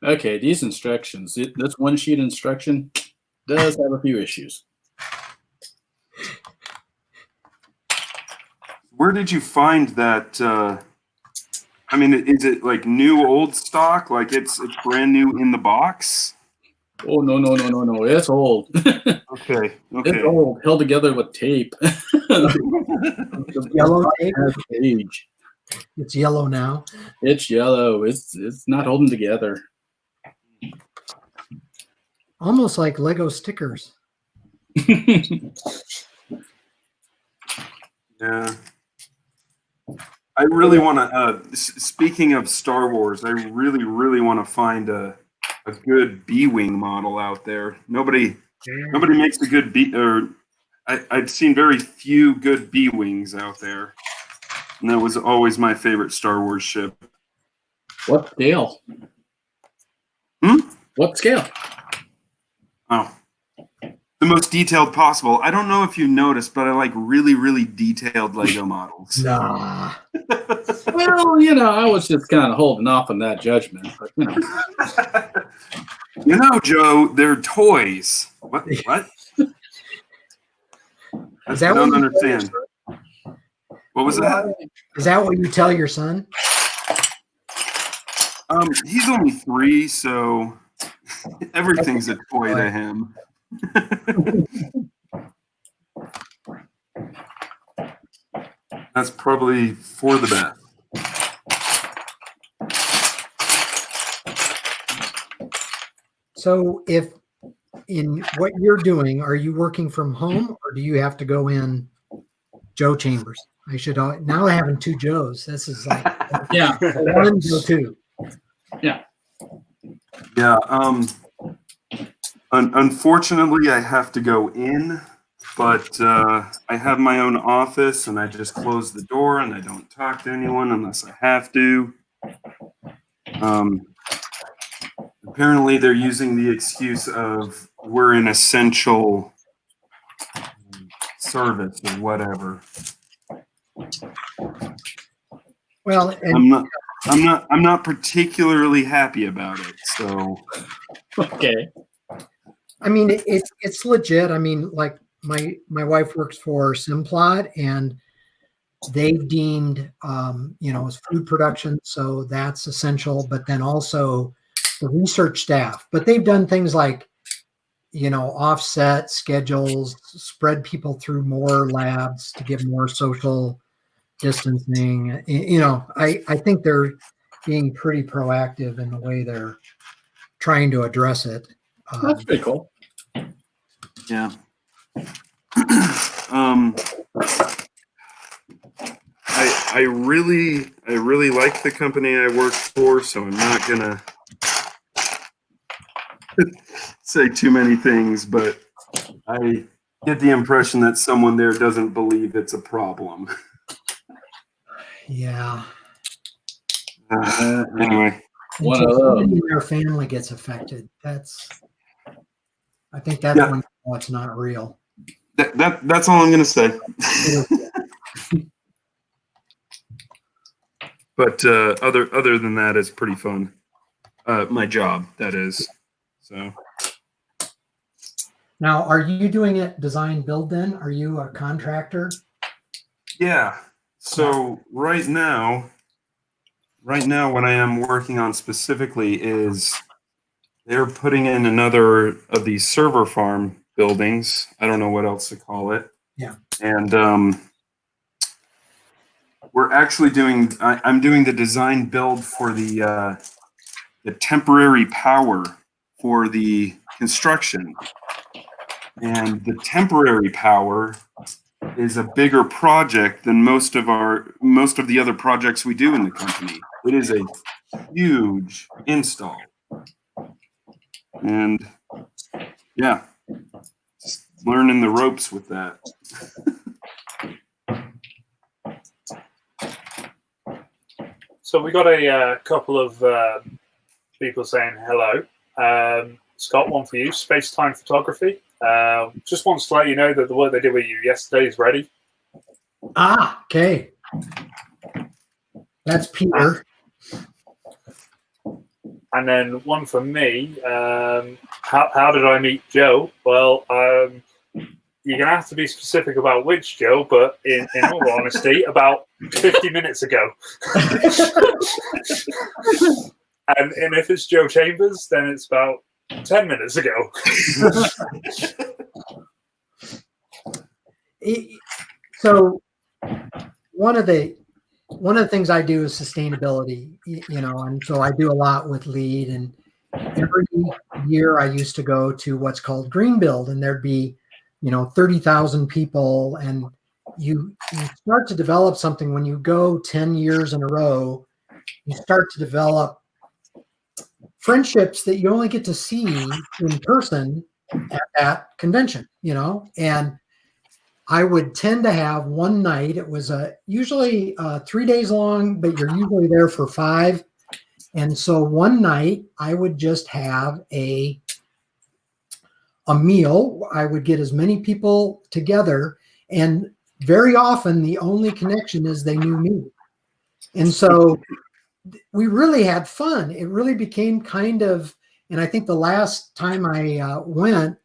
Okay, these instructions. This one sheet instruction does have a few issues. Where did you find that? I mean, is it like new old stock? Like it's brand new in the box? Oh, no. It's old. Okay. It's old, held together with tape. Yellow tape? Page. It's yellow now. It's yellow. It's not holding together. Almost like Lego stickers. Yeah. I really want to. Speaking of Star Wars, I really, really want to find a good B-wing model out there. Nobody makes a good B. Or I've seen very few good B-wings out there, and that was always my favorite Star Wars ship. What scale? What scale? Oh, the most detailed possible. I don't know if you noticed, but I like really, really detailed Lego models. Nah. Well, I was just kind of holding off on that judgment. But, Joe, they're toys. What? I don't understand. What was that? Is that what you tell your son? He's only 3, so everything's a toy to him. That's probably for the best. So if in what you're doing, are you working from home or do you have to go in Joe Chambers? Now having 2 Joes. This is like yeah. 1 Joe 2. Yeah. Yeah. Unfortunately, I have to go in, but I have my own office, and I just close the door, and I don't talk to anyone unless I have to. Apparently, they're using the excuse of we're an essential service or whatever. Well, and I'm not particularly happy about it. So, Okay. I mean, it's legit. I mean, like my wife works for Simplot, and they've deemed, as food production, so that's essential. But then also the research staff. But they've done things like, offset schedules, spread people through more labs to give more social distancing. I think they're being pretty proactive in the way they're trying to address it. That's pretty cool. yeah. I really like the company I work for, so I'm not gonna say too many things, but I get the impression that someone there doesn't believe it's a problem. Yeah. Anyway, One Until of those. somebody in their family gets affected, I think that's Yeah. when it's not real. that's all I'm gonna say. But other than that, it's pretty fun. My job, that is. So. Now, are you doing it design build then? Are you a contractor? Yeah. So right now, what I am working on specifically is they're putting in another of these server farm buildings. I don't know what else to call it. Yeah. And we're actually I'm doing the design build for the temporary power for the construction. And the temporary power is a bigger project than most of the other projects we do in the company. It is a huge install. And yeah, just learning the ropes with that. So we got a couple of people saying hello. Scott, one for you, Space-Time Photography. Just wants to let you know that the work they did with you yesterday is ready. Ah, okay. That's Peter. And then one for me, how did I meet Joe? Well, you're going to have to be specific about which Joe, but in all honesty, about 50 minutes ago. and if it's Joe Chambers, then it's about 10 minutes ago. So one of the things I do is sustainability, and so I do a lot with LEED, and every year I used to go to what's called Green Build, and there'd be 30,000 people, and you start to develop something when you go 10 years in a row. You start to develop friendships that you only get to see in person at that convention, and I would tend to have one night. It was usually 3 days long, but you're usually there for 5. And so one night I would just have a meal. I would get as many people together, and very often the only connection is they knew me. And so we really had fun. It really became kind of, and I think the last time I went,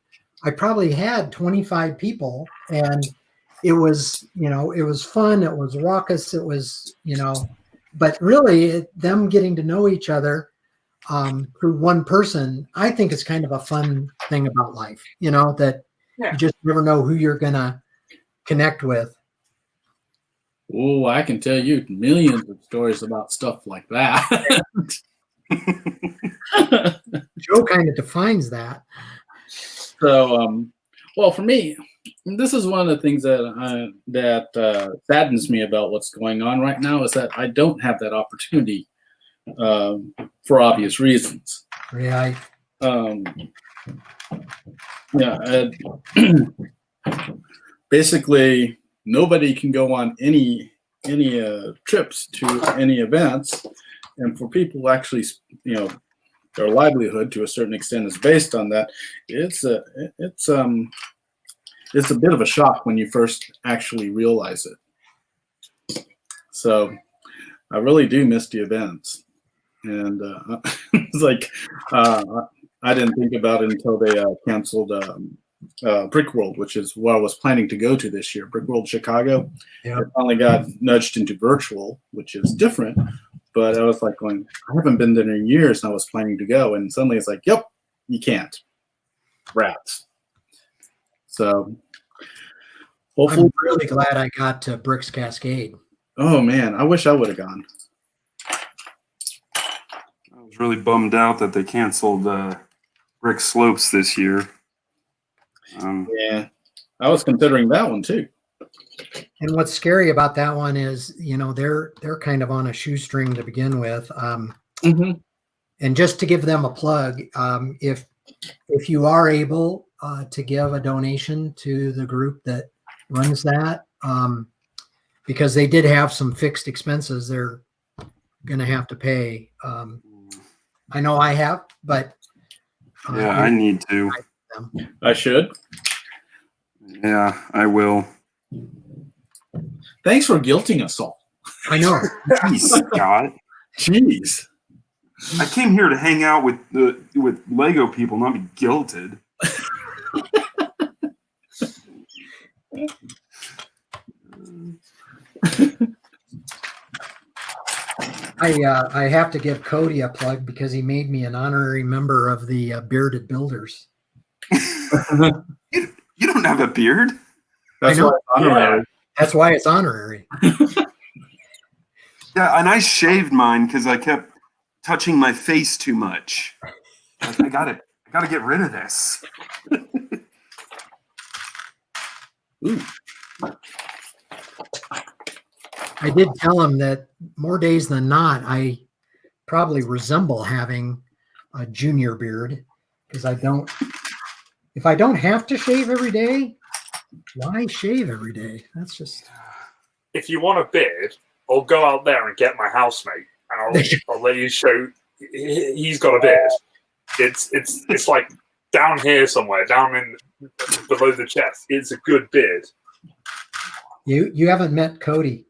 I probably had 25 people, and it was, it was fun. It was raucous. It was, but really them getting to know each other through one person, I think is kind of a fun thing about life, that you just never know who you're going to connect with. Oh, I can tell you millions of stories about stuff like that. Joe kind of defines that. So, well, for me, this is one of the things that saddens me about what's going on right now, is that I don't have that opportunity for obvious reasons. Yeah. Basically, nobody can go on any trips to any events, and for people who actually, their livelihood to a certain extent is based on that. It's a bit of a shock when you first actually realize it. So I really do miss the events, and it's like I didn't think about it until they canceled Brick World, which is what I was planning to go to this year. Brick World Chicago. Yeah. It finally got nudged into virtual, which is different. But I was like going, I haven't been there in years, and I was planning to go, and suddenly it's like, yep, you can't. Rats. So hopefully, I'm really glad I got to Bricks Cascade. oh man, I wish I would have gone. I was really bummed out that they canceled Brick Slopes this year. Yeah, I was considering that one too. And what's scary about that one is, they're kind of on a shoestring to begin with. Mm-hmm. And just to give them a plug, if you are able to give a donation to the group that runs that, because they did have some fixed expenses they're going to have to pay. I know I have, but Yeah, I need to. I should. Yeah, I will. Thanks for guilting us all. I know. Jeez, Scott. Jeez. I came here to hang out with Lego people, not be guilted. I have to give Cody a plug because he made me an honorary member of the Bearded Builders. You don't have a beard. That's I know. why it's honorary. Yeah. That's why it's honorary. Yeah, and I shaved mine because I kept touching my face too much. I gotta get rid of this. Ooh. I did tell him that more days than not, I probably resemble having a junior beard because if I don't have to shave every day, why shave every day? That's just. If you want a beard, I'll go out there and get my housemate, and I'll let you show. He's got a beard. It's like down here somewhere, down in below the chest. It's a good beard. You haven't met Cody.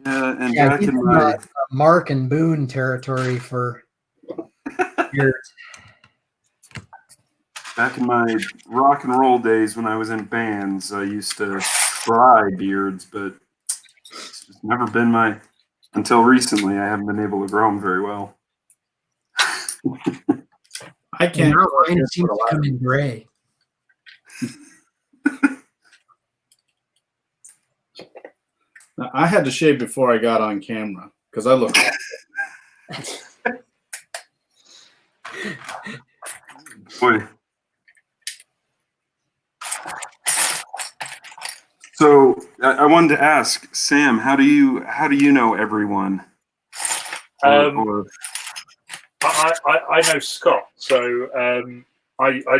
Yeah, and Yeah, back he's in in my Mark and Boone territory for beards. back in my rock and roll days when I was in bands, I used to try beards, but it's just never been until recently. I haven't been able to grow them very well. I And can't. now mine seems to come in gray. I had to shave before I got on camera because I look. Boy. So I wanted to ask Sam, how do you know everyone? I know Scott, so I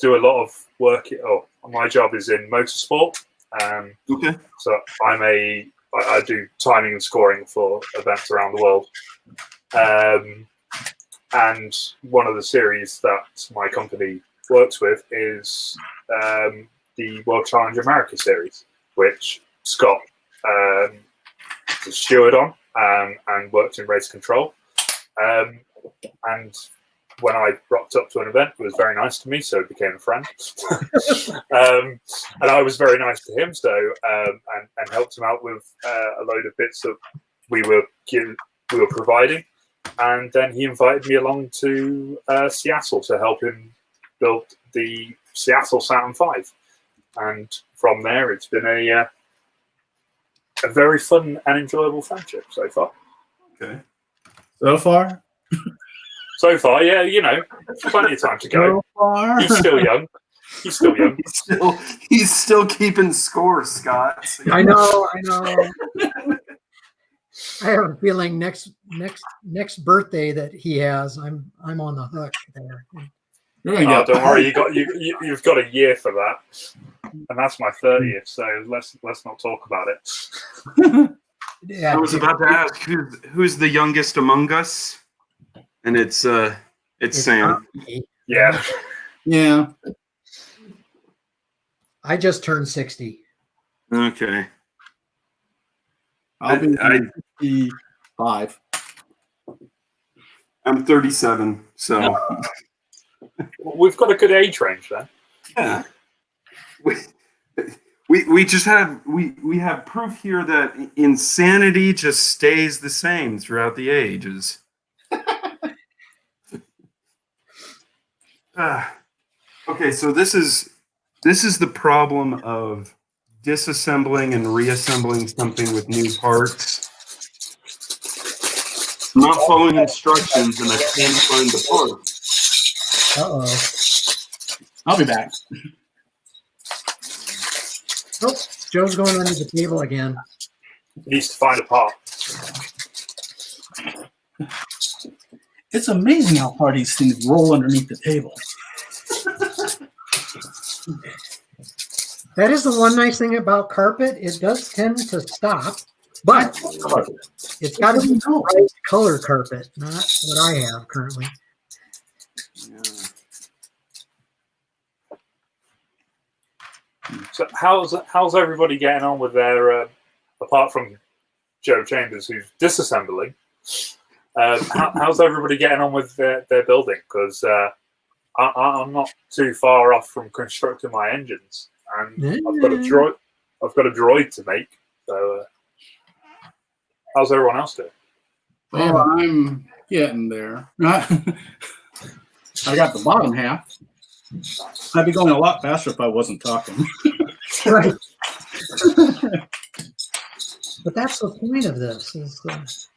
do a lot of work. My job is in motorsport. Okay. So I do timing and scoring for events around the world. And one of the series that my company works with is the World Challenge America series, which Scott is a steward on and worked in race control. And when I rocked up to an event, it was very nice to me, so it became a friend. And I was very nice to him, so and helped him out with a load of bits that we were providing. And then he invited me along to Seattle to help him build the Seattle Saturn V. And from there, it's been a very fun and enjoyable friendship so far. Okay. So far? So far, yeah, plenty of time to go. So far? He's still young. He's still keeping score, Scott. So I know. I have a feeling next birthday that he has, I'm on the hook there. You're gonna Oh, get don't worry, you've got a year for that, and that's my 30th. So let's not talk about it. Yeah, I was about to ask who's the youngest among us, and it's Sam. not me. Yeah. Yeah. I just turned 60. Okay. I'll be I- 55. I'm 37, so We've got a good age range then. yeah. We just have we have proof here that insanity just stays the same throughout the ages. Okay, so this is the problem of disassembling and reassembling something with new parts. I'm not following instructions and I can't find the part. Uh-oh. I'll be back. Oh, Joe's going under the table again. He needs to find a part. It's amazing how far these things roll underneath the table. That is the one nice thing about carpet. It does tend to stop, but it's got to be the right color carpet, not what I have currently. Yeah. So how's everybody getting on with their apart from Joe Chambers, who's disassembling? How's everybody getting on with their building? Because I'm not too far off from constructing my engines, and I've got a droid to make. So how's everyone else doing? Well, I'm getting there. I got the bottom half. I'd be going a lot faster if I wasn't talking. Right. But that's the point of this. Is,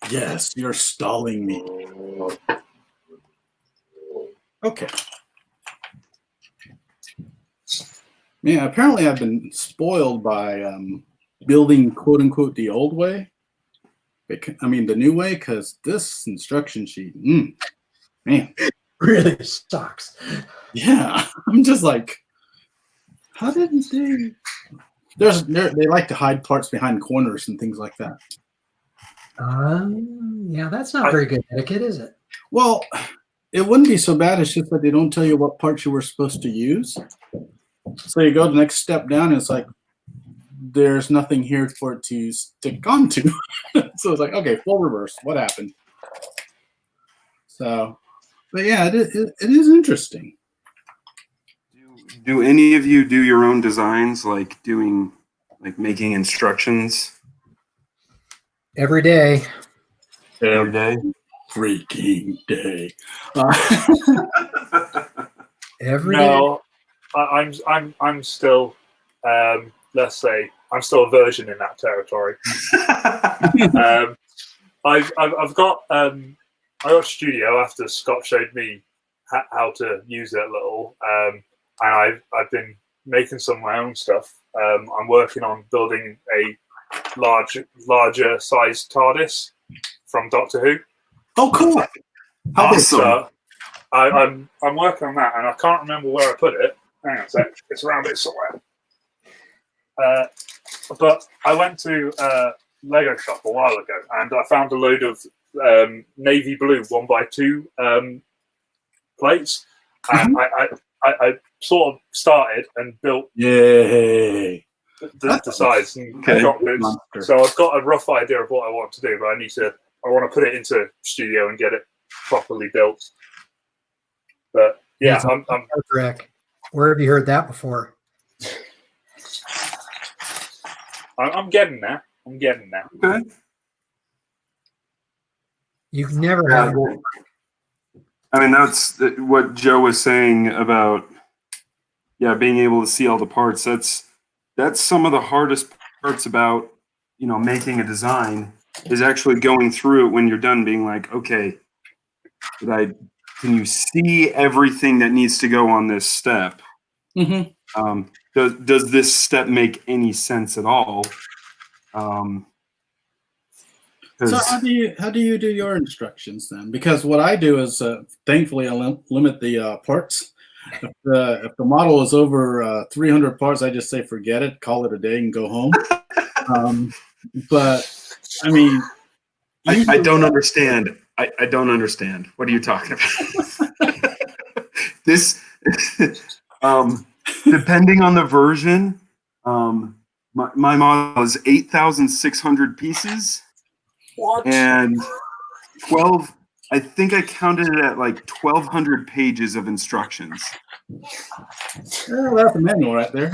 Yes, you're stalling me. Okay. Yeah, apparently I've been spoiled by building quote unquote the old way. I mean the new way, because this instruction sheet, man, really sucks. yeah. I'm just like, how didn't they? They like to hide parts behind corners and things like that. Yeah, that's not very good etiquette, is it? Well, it wouldn't be so bad. It's just that they don't tell you what parts you were supposed to use. So you go the next step down, and it's like there's nothing here for it to stick onto. So it's like, okay, full reverse. What happened? So, but yeah, it is interesting. Do any of you do your own designs, like making instructions Every day. every day? Freaking day. Every day. No, I'm still let's say I'm still a virgin in that territory. I've got I got a studio after Scott showed me how to use it a little, and I've been making some of my own stuff. I'm working on building a larger sized TARDIS from Doctor Who. Oh, cool! How big? Awesome. So I'm working on that, and I can't remember where I put it. Hang on a sec. It's around here somewhere. But I went to Lego shop a while ago, and I found a load of navy blue 1x2 plates, and I sort of started and built Yay! the size and Okay. got bits. So I've got a rough idea of what I want to do, but I want to put it into studio and get it properly built. But yeah, I'm Trek. Where have you heard that before? I'm getting there. I'm getting there. Okay. You've never Yeah, had. well, I mean, that's what Joe was saying about, being able to see all the parts. That's some of the hardest parts about, making a design, is actually going through it when you're done, being like, okay, can you see everything that needs to go on this step? Mm-hmm. Does this step make any sense at all? So 'Cause- how do you do your instructions then? Because what I do is thankfully I limit the parts. If the model is over 300 parts, I just say forget it, call it a day, and go home. But I mean, I don't understand. I don't understand. What are you talking about? This, depending on the version, my model is 8,600 pieces. What? And 12, I think I counted it at like 1,200 pages of instructions. well, that's a manual right there.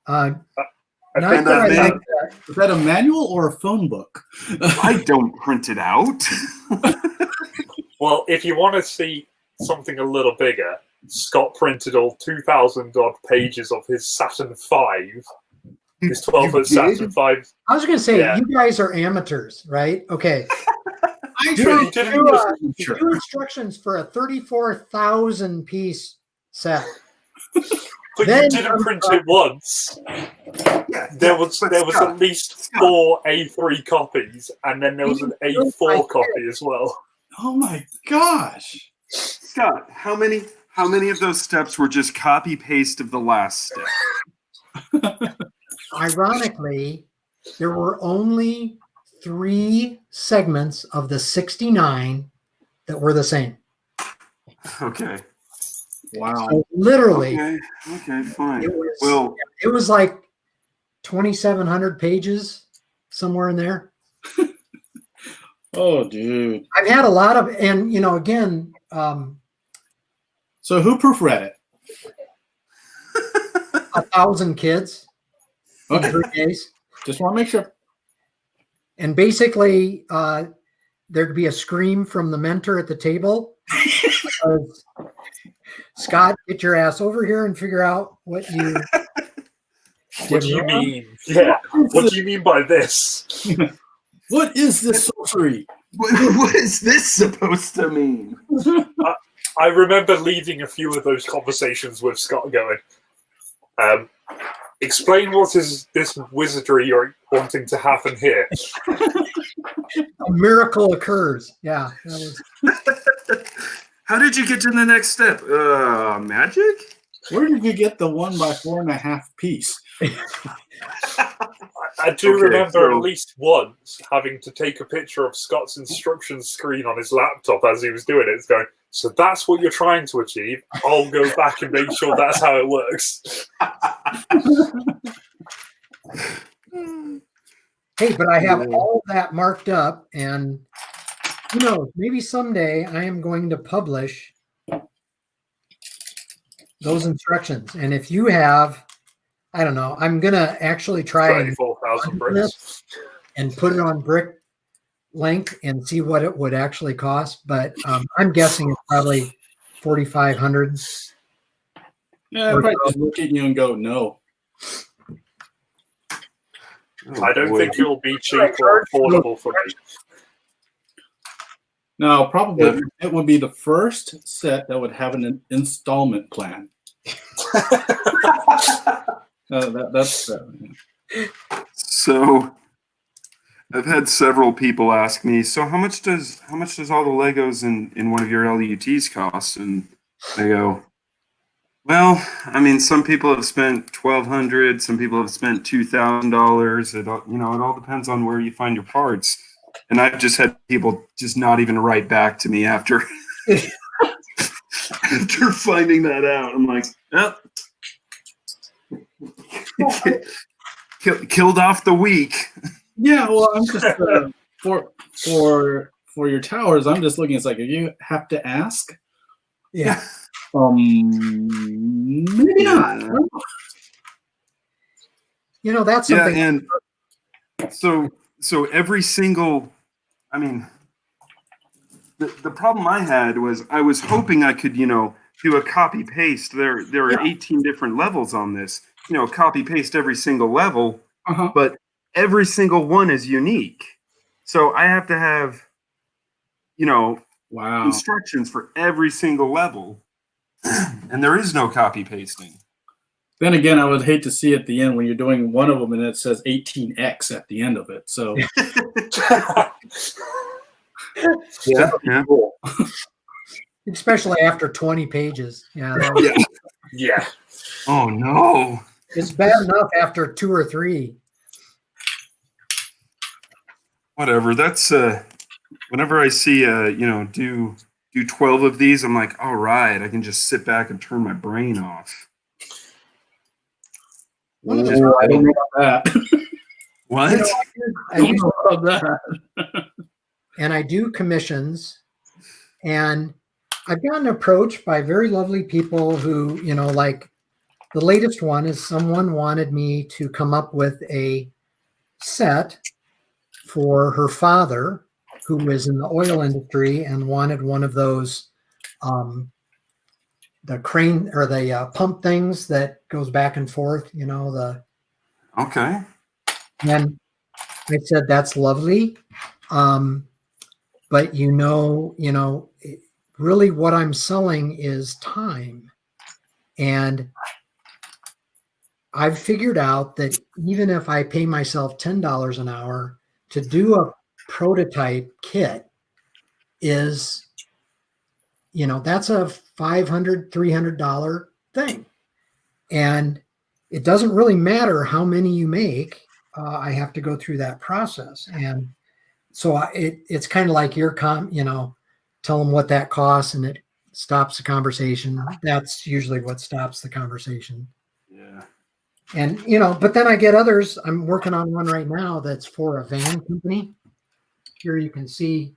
Not And that I've I made- like that. Is that a manual or a phone book? I don't print it out. Well, if you want to see something a little bigger, Scott printed all 2,000 odd pages of his Saturn V, his 12-foot Saturn V. I was going to say, Yeah. you guys are amateurs, right? Okay. I Do, tried you didn't do, just- do instructions for a 34,000 piece set. But Then you didn't print it once. Yeah, There was but at least 4 A3 copies, and then there was an A4 copy as well. Oh my gosh! Scott, how many of those steps were just copy paste of the last step? Ironically, there were only 3 segments of the 69 that were the same. Okay. Wow. So literally, Okay, fine. it was like 2,700 pages, somewhere in there. Oh, dude. I've had a lot of, and again, So who proofread it? 1,000 kids in Okay. 3 days. Just want to make sure. And basically, there'd be a scream from the mentor at the table. Scott, get your ass over here and figure out what you. What do you mean? Yeah. What do you mean by this? What is this sorcery? What is this supposed to mean? I remember leading a few of those conversations with Scott going, explain what is this wizardry you're wanting to happen here. A miracle occurs. Yeah. That was, How did you get to the next step? Magic? Where did you get the 1 by 4.5 piece? I do Okay, remember so- at least once having to take a picture of Scott's instructions screen on his laptop as he was doing it. It's going, so that's what you're trying to achieve. I'll go back and make sure that's how it works. hey, but I have all that marked up, and who knows? Maybe someday I am going to publish those instructions. And if you have, I don't know, I'm gonna actually try and 34,000 bricks. put it on Brick Link and see what it would actually cost. But I'm guessing it's probably 4,500. Yeah, I'd probably just look at you and go, no. I don't think it'll be cheap or affordable for me. No, probably it would be the first set that would have an installment plan. That's So I've had several people ask me, so how much does all the Legos in one of your LUTs cost? And I go, well, I mean, some people have spent $1,200, some people have spent $2,000. It all depends on where you find your parts. And I've just had people just not even write back to me after after finding that out. I'm like, oh. Killed off the week. yeah. Well, I'm just for your towers. I'm just looking. It's like if you have to ask, Yeah. maybe not. That's Yeah, something. and so every single, I mean, the problem I had was I was hoping I could, do a copy paste. There are 18 different levels on this. Copy paste every single level, Uh-huh. but every single one is unique. So I have to have, Wow. instructions for every single level, and there is no copy pasting. Then again, I would hate to see at the end when you're doing one of them and it says 18x at the end of it. So Yeah. Yeah. cool. Especially after 20 pages. Yeah, that was- Yeah. Yeah. Oh no. it's bad enough after 2 or 3. Whatever. That's whenever I see do 12 of these, I'm like, all right, I can just sit back and turn my brain off. One of the I don't know about that. What? You know, I don't know about that. and I do commissions, and I've gotten approached by very lovely people who, like the latest one is someone wanted me to come up with a set for her father, who was in the oil industry and wanted one of those, the crane or the pump things that goes back and forth, Okay. and I said, that's lovely. But really what I'm selling is time. And I've figured out that even if I pay myself $10 an hour to do a prototype kit is, that's a $500, $300 thing. And it doesn't really matter how many you make. I have to go through that process. And so it's kind of like your tell them what that costs and it stops the conversation. That's usually what stops the conversation. Yeah. And, but then I get others. I'm working on one right now that's for a van company. Here you can see.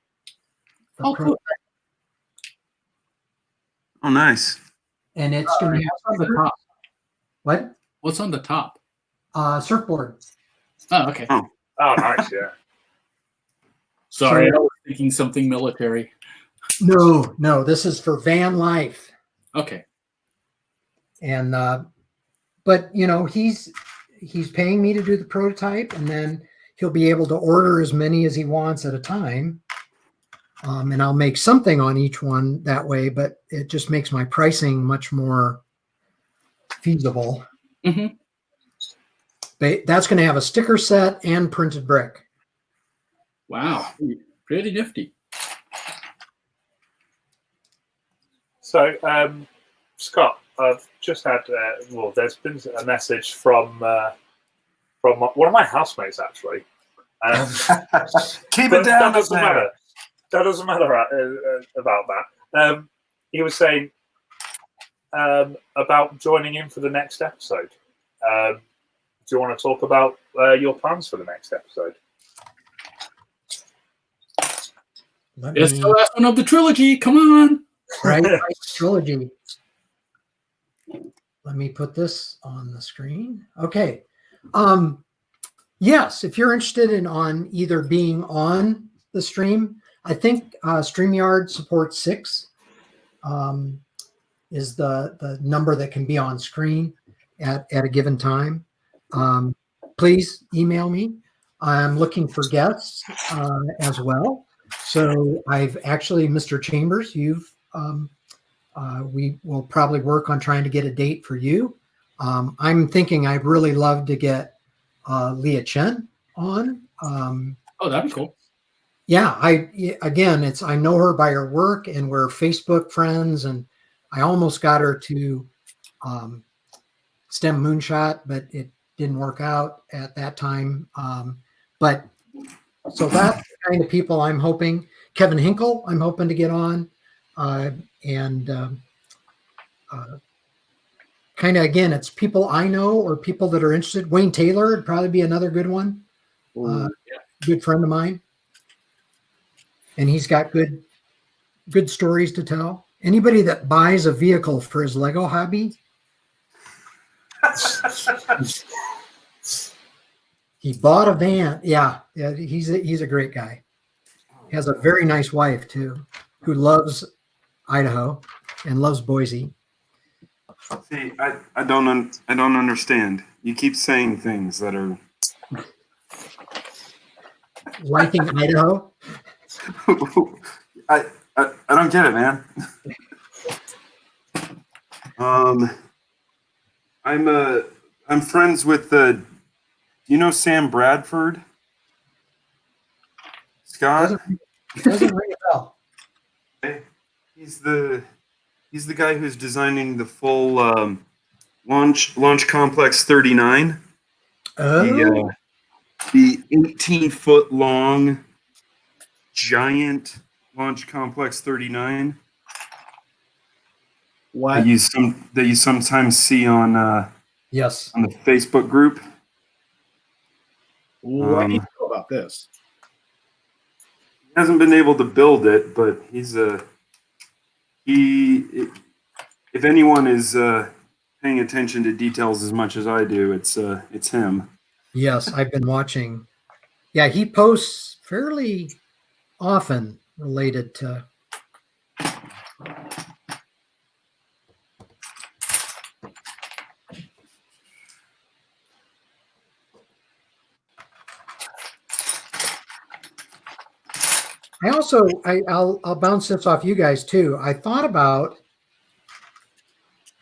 Cool. Oh, nice. And it's going to have What's on the top? what? What's on the top? Surfboard. Oh, okay. Oh. Oh, nice. Yeah. Sorry, So- I was thinking something military. No, this is for van life. Okay. And, but he's paying me to do the prototype, and then he'll be able to order as many as he wants at a time. And I'll make something on each one that way, but it just makes my pricing much more feasible. Mm-hmm. But that's going to have a sticker set and printed brick. Wow. Pretty nifty. So, Scott, I've just had there's been a message from one of my housemates actually. Keep But it down. that doesn't matter. That doesn't matter about that. He was saying about joining in for the next episode. Do you want to talk about your plans for the next episode? It's the last one of the trilogy. Come on. Right, trilogy. Let me put this on the screen. Okay. Yes, if you're interested in either being on the stream, I think StreamYard supports 6 is the number that can be on screen at a given time. Please email me. I'm looking for guests as well. So I've actually, Mr. Chambers, we will probably work on trying to get a date for you. I'm thinking I'd really love to get Leah Chen on. Oh, that'd be cool. Yeah, I know her by her work, and we're Facebook friends, and I almost got her to STEM Moonshot, but it didn't work out at that time. But so that's the kind of people I'm hoping. Kevin Hinkle, I'm hoping to get on, and kind of, again, it's people I know or people that are interested. Wayne Taylor would probably be another good one. Good friend of mine. And he's got good stories to tell. Anybody that buys a vehicle for his Lego hobby, he bought a van. Yeah, he's a great guy. He has a very nice wife too, who loves Idaho and loves Boise. See, I don't understand. You keep saying things that are Liking Idaho. I don't get it, man. I'm friends with do you know Sam Bradford? Scott? Doesn't ring a bell. He's the guy who's designing the full Launch Complex 39. Oh, The 18-foot long giant Launch Complex 39 What? that you sometimes see on yes. the Facebook group. What do you know about this? He hasn't been able to build it, but if anyone is paying attention to details as much as I do, it's him. Yes, I've been watching. Yeah, he posts fairly often related to. I'll bounce this off you guys too. I thought about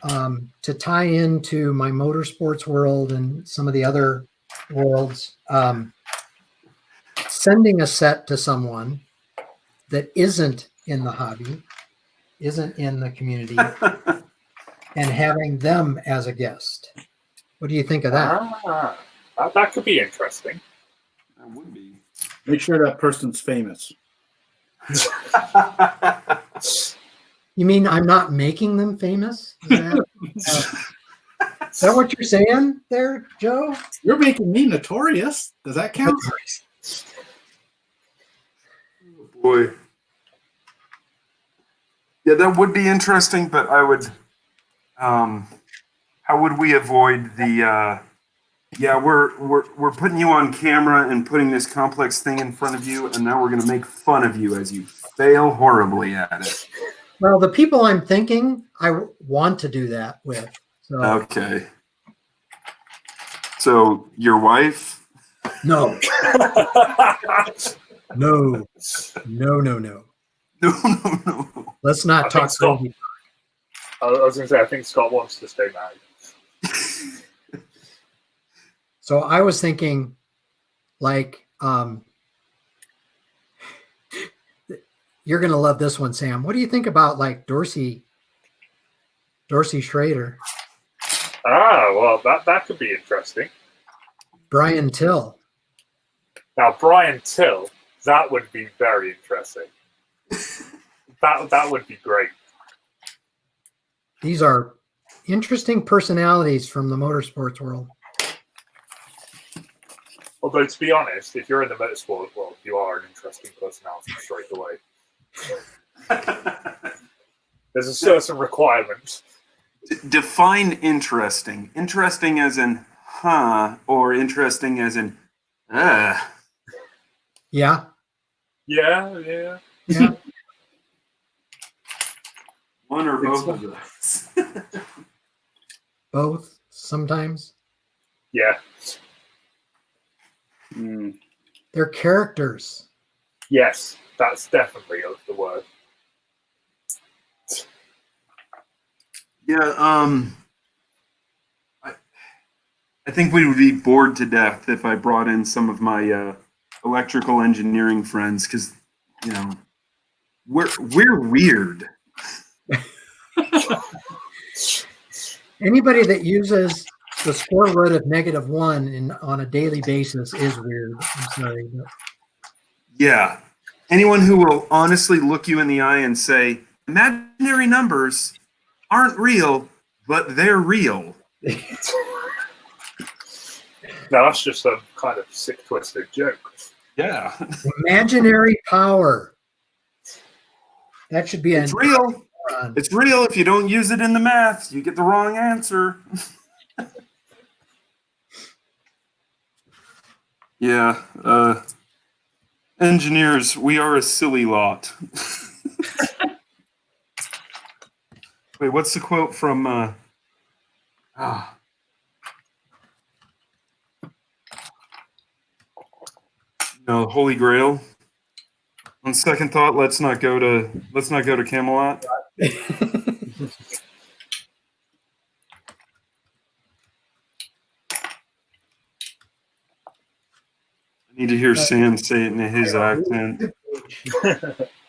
to tie into my motorsports world and some of the other worlds, sending a set to someone that isn't in the hobby, isn't in the community, and having them as a guest. What do you think of that? That could be interesting. That would be. Make sure that person's famous. You mean I'm not making them famous? Is that what you're saying there, Joe? You're making me notorious. Does that count? Oh, boy. Yeah, that would be interesting, but I would. How would we avoid the? Yeah, we're putting you on camera and putting this complex thing in front of you, and now we're going to make fun of you as you fail horribly at it. Well, the people I'm thinking I want to do that with. So. Okay. So your wife? No. No. No. Let's not talk. I was going to say, I think Scott wants to stay married. So I was thinking, like, you're going to love this one, Sam. What do you think about like Dorsey Schrader? Well, that could be interesting. Brian Till. Now, Brian Till, that would be very interesting. That would be great. These are interesting personalities from the motorsports world. Although, to be honest, if you're in the motorsport world, you are an interesting personality straight away. There's a certain requirement. Define interesting. Interesting as in or interesting as in Yeah. Yeah. One or both of those. Both sometimes. Yeah. They're characters. Yes, that's definitely the word. Yeah, I think we would be bored to death if I brought in some of my electrical engineering friends because, you know, we're weird. Anybody that uses the square root of -1 on a daily basis is weird. I'm sorry. But... Yeah. Anyone who will honestly look you in the eye and say, imaginary numbers aren't real, but they're real. Now, that's just a kind of sick, twisted joke. Yeah. Imaginary power. That should be It's real. It's real. If you don't use it in the math, you get the wrong answer. Yeah. Engineers, we are a silly lot. Wait, what's the quote from no, Holy Grail? On second thought, let's not go to Camelot. Need to hear Sam say it in his accent.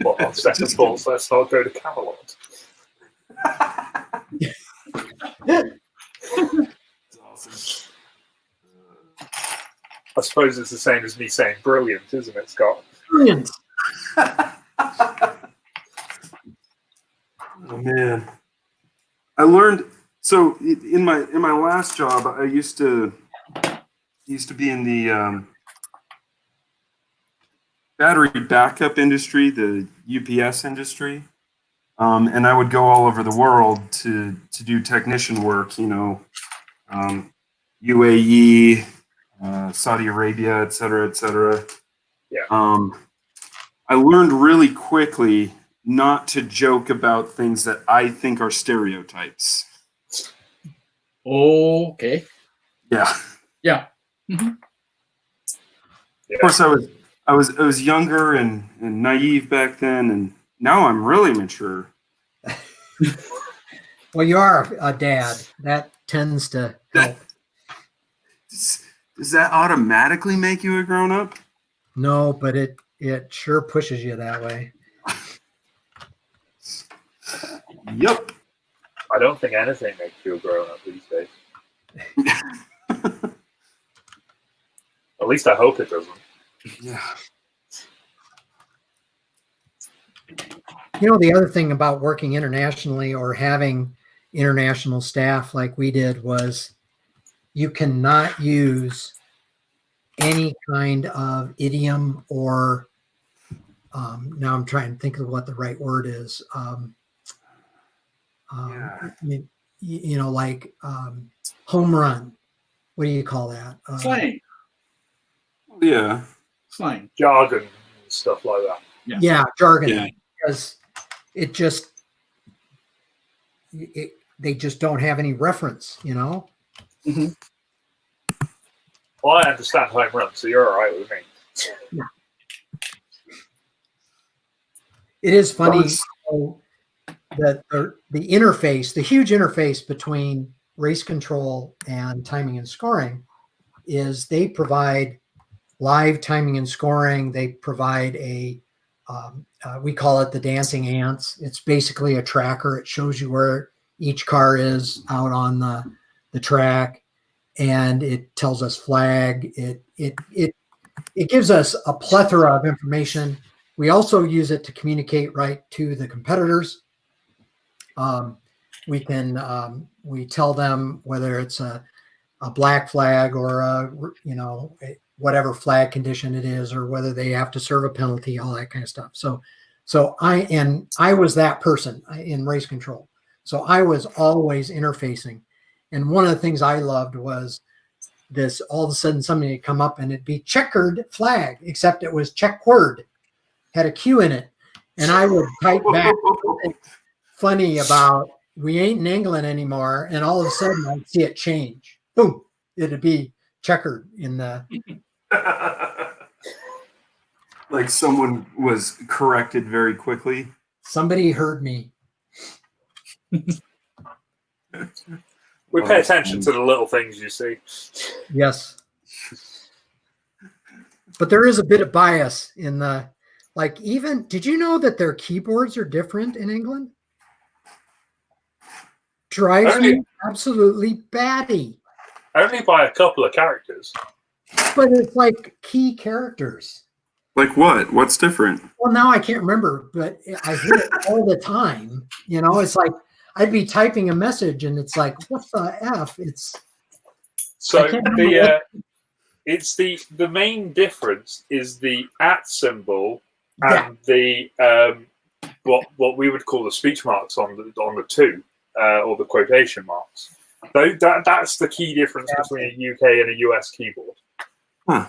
Well, on second thoughts, let's not go to Camelot. That's awesome. I suppose it's the same as me saying brilliant, isn't it, Scott? Brilliant. Oh man, I learned. So in my last job, I used to be in the battery backup industry, the UPS industry, and I would go all over the world to do technician work. UAE, Saudi Arabia, et cetera, et cetera. Yeah. I learned really quickly not to joke about things that I think are stereotypes. Okay. Yeah. Yeah. Yeah. Of course, I was younger and naive back then, and now I'm really mature. Well, you are a dad. That tends to help. Does that automatically make you a grown up? No, but it sure pushes you that way. Yep. I don't think anything makes you a grown up these days. At least I hope it doesn't. Yeah. The other thing about working internationally or having international staff like we did was you cannot use any kind of idiom or now I'm trying to think of what the right word is. Like home run. What do you call that? Slang. Yeah. Slang. Jargon and stuff like that. Yeah, jargon. Yeah. Because it just they just don't have any reference, Mm-hmm. Well, I understand home run, so you're all right with me. Yeah. It is funny that the interface, the huge interface between race control and timing and scoring is they provide live timing and scoring. They provide we call it the dancing ants. It's basically a tracker. It shows you where each car is out on the track, and it tells us flag. It gives us a plethora of information. We also use it to communicate right to the competitors. We tell them whether it's a black flag or whatever flag condition it is, or whether they have to serve a penalty, all that kind of stuff. So I was that person in race control. So I was always interfacing. And one of the things I loved was this, all of a sudden somebody would come up and it'd be checkered flag, except it was check word, had a Q in it. And I would type back something funny about we ain't in England anymore. And all of a sudden I'd see it change. Boom. It'd be checkered in the. Like someone was corrected very quickly. Somebody heard me. We pay attention to the little things, you see. Yes. But there is a bit of bias in did you know that their keyboards are different in England? Drives me absolutely batty. Only by a couple of characters. But it's like key characters. Like what? What's different? Well, now I can't remember, but I hear it all the time. It's like I'd be typing a message and it's like, what the F? So it's the main difference is the @ symbol and the what we would call the speech marks on the two or the quotation marks. That's the key difference between a UK and a US keyboard. Huh.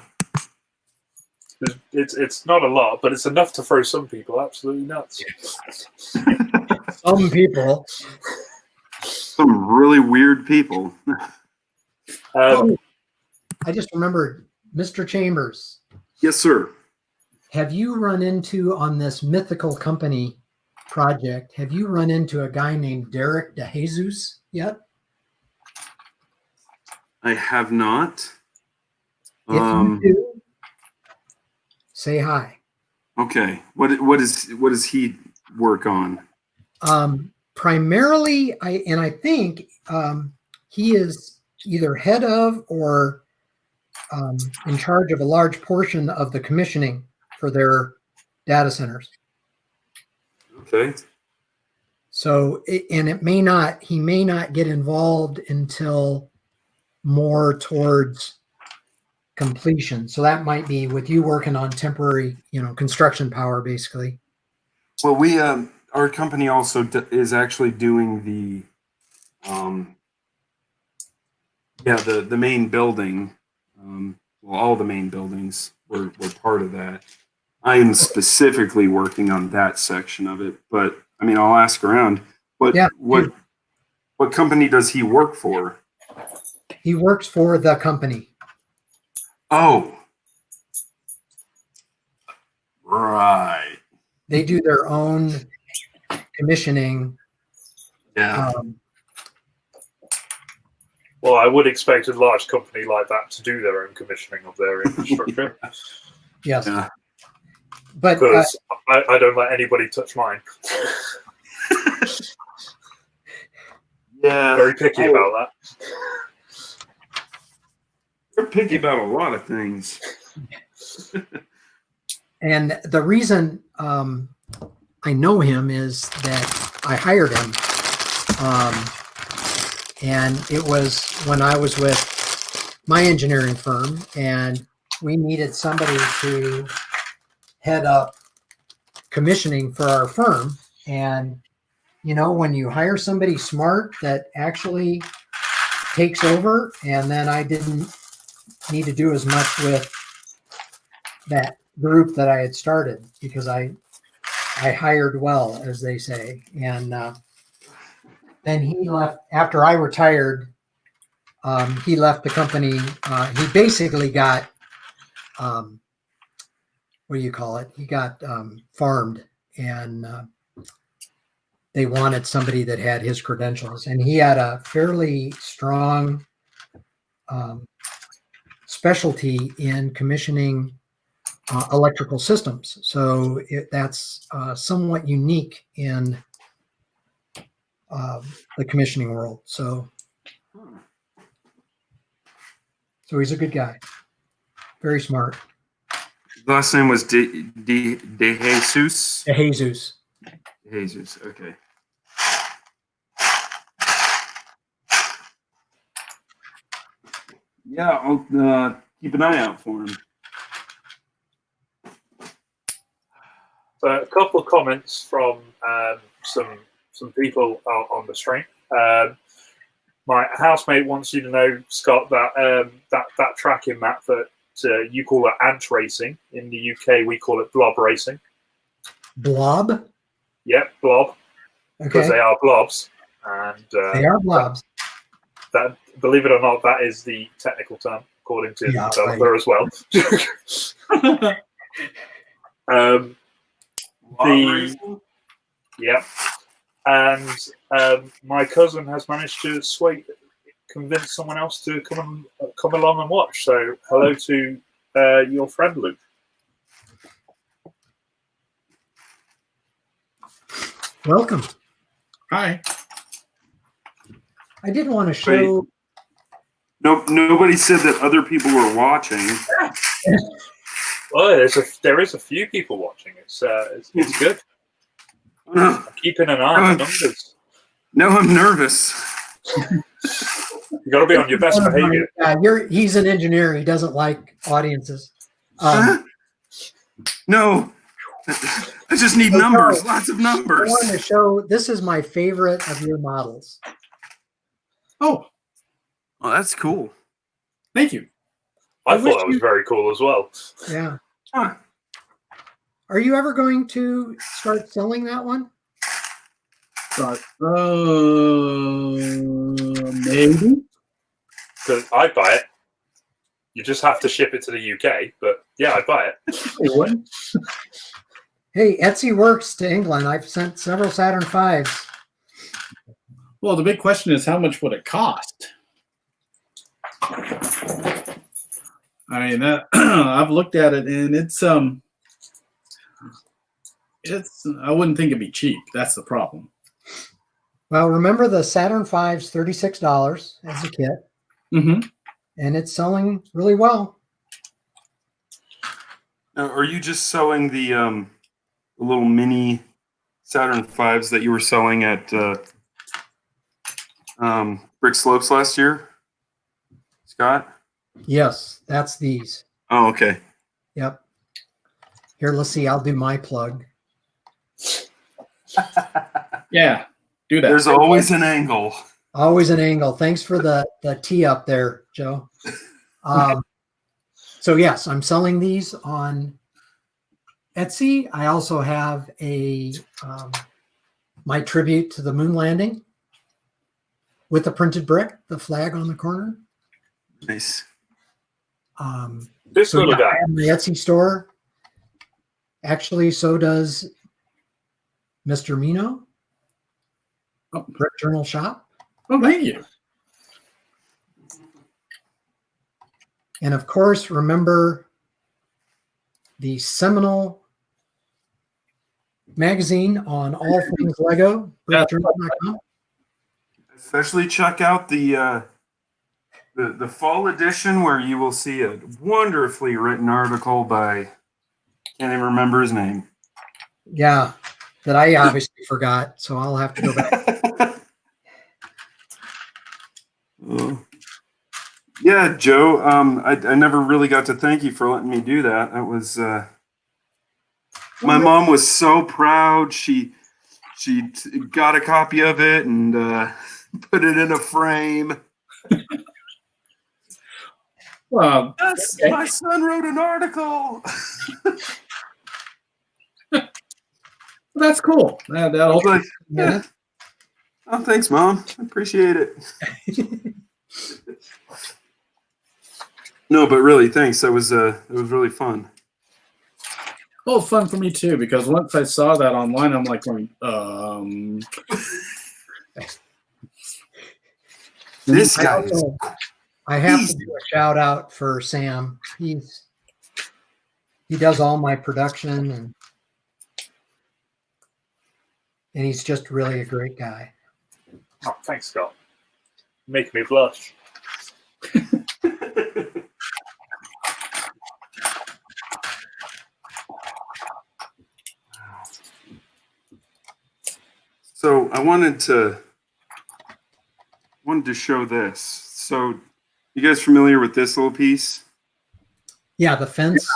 It's not a lot, but it's enough to throw some people absolutely nuts. Some people. Some really weird people. I just remembered, Mr. Chambers. Yes, sir. Have you run into, on this mythical company project, have you run into a guy named Derek DeJesus yet? I have not. If you do, say hi. Okay. What does he work on? Primarily, I think he is either head of or in charge of a large portion of the commissioning for their data centers. Okay. So, he may not get involved until more towards completion. So that might be with you working on temporary, construction power, basically. Well, we our company also is actually doing the main building. Well, all the main buildings were part of that. I am specifically working on that section of it, but I mean, I'll ask around. What company does he work for? He works for the company. Oh, right. They do their own commissioning. Yeah. Well, I would expect a large company like that to do their own commissioning of their infrastructure. Yes. Yeah. But because I don't let anybody touch mine. Yeah. Very picky about that. They're picky about a lot of things. and the reason I know him is that I hired him. And it was when I was with my engineering firm, and we needed somebody to head up commissioning for our firm. And, when you hire somebody smart that actually takes over, and then I didn't need to do as much with that group that I had started because I hired well, as they say. And then he left after I retired. He left the company. He basically got, what do you call it? He got farmed, and they wanted somebody that had his credentials. And he had a fairly strong specialty in commissioning electrical systems. So that's somewhat unique in the commissioning world. So he's a good guy, very smart. Last name was De Jesus. Jesus. Jesus. Okay. Yeah, I'll keep an eye out for him. So a couple of comments from some people on the stream. My housemate wants you to know, Scott, that that tracking map that you call it ant racing. In the UK, we call it blob racing. Blob? Yep, blob. Because Okay. they are blobs. And They are blobs. That, believe it or not, that is the technical term, according to the developer as well. Yeah. And my cousin has managed to convince someone else to come along and watch. So hello to your friend Luke. Welcome. Hi. I did want to show. No, nobody said that other people were watching. Well, there is a few people watching. It's good. I'm keeping an eye on the numbers. No, I'm nervous. You got to be on your best behavior. Yeah, he's an engineer. He doesn't like audiences. No, I just need numbers. Lots of numbers. I wanted to show. This is my favorite of your models. Oh, well, that's cool. Thank you. I thought that was very cool as well. Yeah. Huh. Are you ever going to start selling that one? Maybe. Because I'd buy it. You just have to ship it to the UK. But yeah, I'd buy it. It wouldn't. Hey, Etsy works to England. I've sent several Saturn V's. Well, the big question is, how much would it cost? I mean, I've looked at it, and it's I wouldn't think it'd be cheap. That's the problem. Well, remember the Saturn V's $36 as a kit, Mm-hmm. and it's selling really well. Now, are you just selling the little mini Saturn V's that you were selling at Brick Slopes last year, Scott? Yes, that's these. Oh, okay. Yep. Here, let's see. I'll do my plug. Yeah, do that. There's always an angle. Always an angle. Thanks for the tee up there, Joe. So yes, I'm selling these on Etsy. I also have a my tribute to the moon landing with the printed brick, the flag on the corner. Nice. This little I guy. have my Etsy store. Actually, so does Mr. Meno, Brick Journal Shop. Oh, thank you. And of course, remember the seminal magazine on all things Lego, brickjournal.com. Especially check out the fall edition, where you will see a wonderfully written article by, can't even remember his name. Yeah, that I obviously forgot, so I'll have to go back. Yeah, Joe. I never really got to thank you for letting me do that. That was my mom was so proud. She got a copy of it and put it in a frame. Well, Yes, okay. my son wrote an article. That's cool. I was like, Yeah. yeah. Oh, thanks, Mom. I appreciate it. No, but really, thanks. That was really fun. Well, fun for me too, because once I saw that online, I'm like going, This guy is I have to do a shout out for Sam. He does all my production and he's just really a great guy. Oh, thanks, Scott. Make me blush. So I wanted to show this. So you guys familiar with this little piece? Yeah, the fence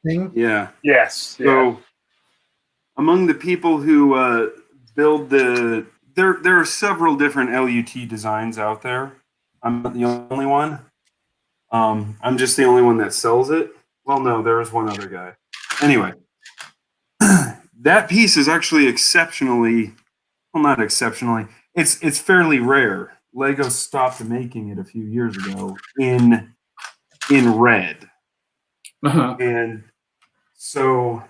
thing. Yeah. Yes. Yeah. So among the people who build there are several different LUT designs out there. I'm not the only one. I'm just the only one that sells it. Well, no, there is one other guy. Anyway, that piece is actually exceptionally, well, not exceptionally. It's fairly rare. Lego stopped making it a few years ago in red. uh-huh. And so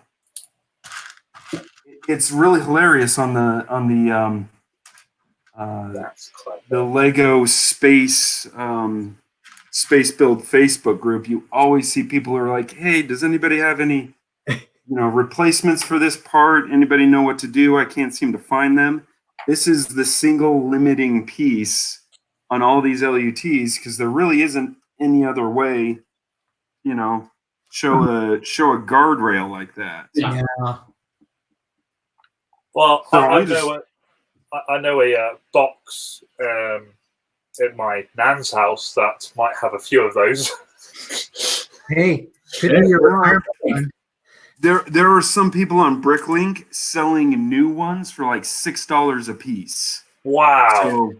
it's really hilarious on the That's clever. the Lego space build Facebook group. You always see people who are like, "Hey, does anybody have any replacements for this part? Anybody know what to do? I can't seem to find them." This is the single limiting piece on all these LUTs because there really isn't any other way, show a guardrail like that. Yeah. Well, So I know a box in my nan's house that might have a few of those. Hey, could be your retirement fund. There are some people on Bricklink selling new ones for like $6 a piece. Wow. So,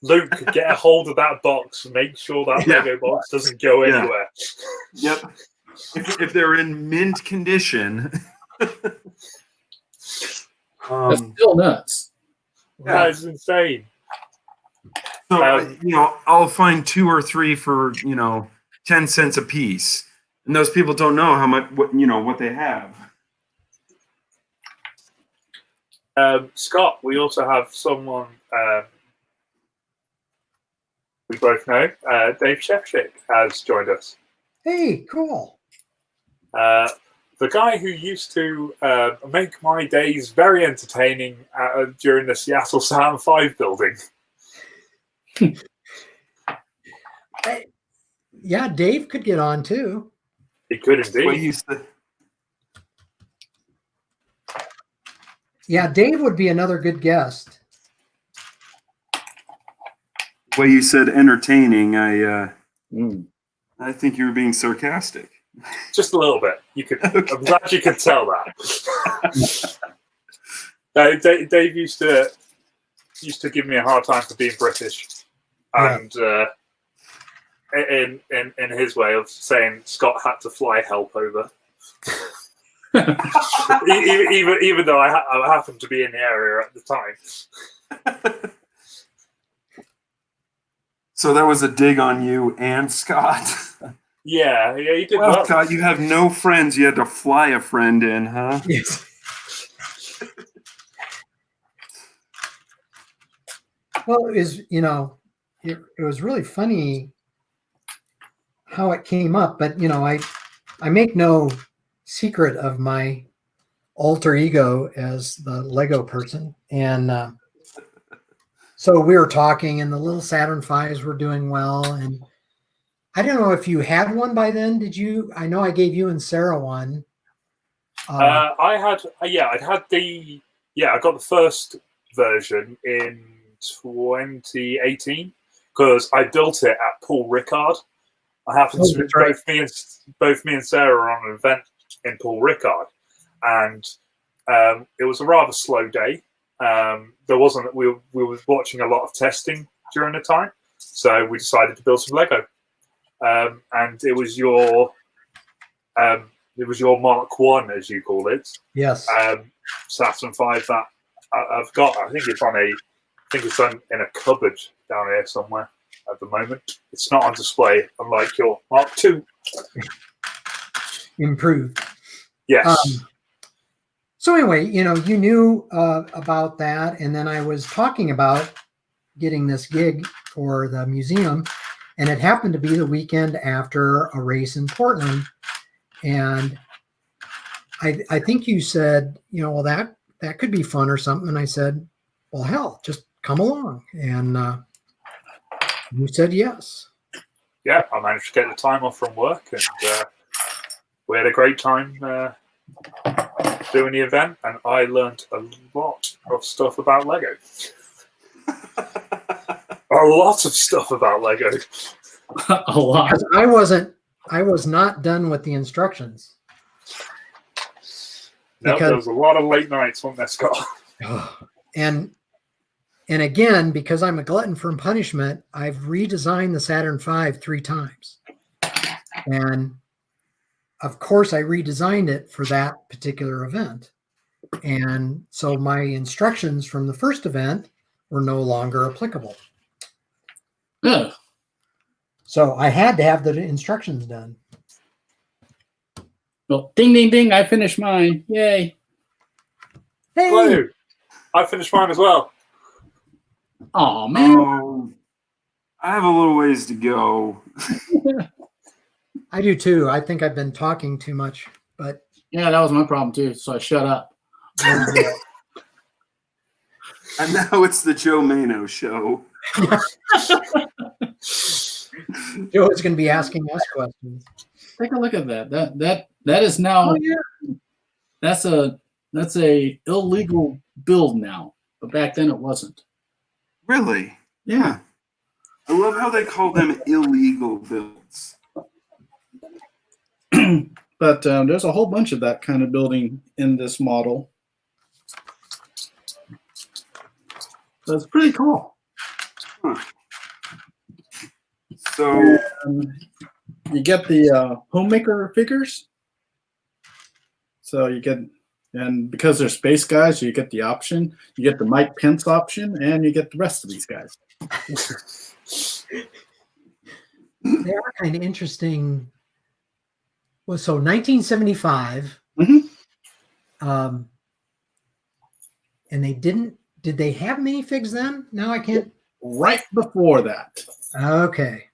Luke, get a hold of that box. Make sure that Yeah. Lego box doesn't go Yeah. anywhere. yep. If they're in mint condition. That's still nuts. That is insane. So I'll find 2 or 3 for 10 cents a piece, and those people don't know how much what they have. Scott, we also have someone we both know, Dave Shefchick, has joined us. Hey, cool. the guy who used to make my days very entertaining during the Seattle Saturn 5 building. Yeah, Dave could get on too. He could indeed. What you said, Yeah, Dave would be another good guest. what you said entertaining, I think you were being sarcastic. Just a little bit. You could. Okay. I'm glad you could tell that. Dave used to give me a hard time for being British, and in his way of saying Scott had to fly help over. even though I happened to be in the area at the time. So that was a dig on you and Scott. Yeah, he did Well, well. Scott, you have no friends. You had to fly a friend in, huh? Yes. Well, it was really funny how it came up, but I make no secret of my alter ego as the Lego person, and so we were talking, and the little Saturn V's were doing well, and I don't know if you had one by then. Did you? I know I gave you and Sarah one. I got the first version in 2018 because I built it at Paul Ricard. I happened to that's right. both me and Sarah were on an event in Paul Ricard, and it was a rather slow day. There wasn't we were watching a lot of testing during the time, so we decided to build some Lego. And it was your Mark 1, as you call it. Yes. Saturn 5 that I've got. I think it's in a cupboard down here somewhere at the moment. It's not on display, unlike your Mark 2. Improved. Yes. So anyway, you knew about that, and then I was talking about getting this gig for the museum, and it happened to be the weekend after a race in Portland, and I think you said, well, that could be fun or something, and I said, well, hell, just come along, and you said yes. Yeah, I managed to get the time off from work, and we had a great time doing the event, and I learned a lot of stuff about Lego. A lot of stuff about Lego. A lot. Because I was not done with the instructions. No, there was a lot of late nights on this car. And again, because I'm a glutton for punishment, I've redesigned the Saturn V 3 times. And of course, I redesigned it for that particular event. And so my instructions from the first event were no longer applicable. Yeah. So I had to have the instructions done. Well, ding, ding, ding. I finished mine. Yay. Hey, Hello. I finished mine as well. Oh, man. Oh, I have a little ways to go. I do too. I think I've been talking too much, but Yeah, that was my problem too. So I shut up. And now it's the Joe Meno show. Joe is going to be asking us questions. Take a look at that. That is now. Oh, yeah. That's a illegal build now, but back then it wasn't. Really? Yeah. I love how they call them illegal builds. But there's a whole bunch of that kind of building in this model. So it's pretty cool. Huh. So You get the homemaker figures. So you get, and because they're space guys, you get the option. You get the Mike Pence option, and you get the rest of these guys. They are kind of interesting. Well, so 1975, Mhm. And did they have minifigs then? No, I can't. Right before that. Okay.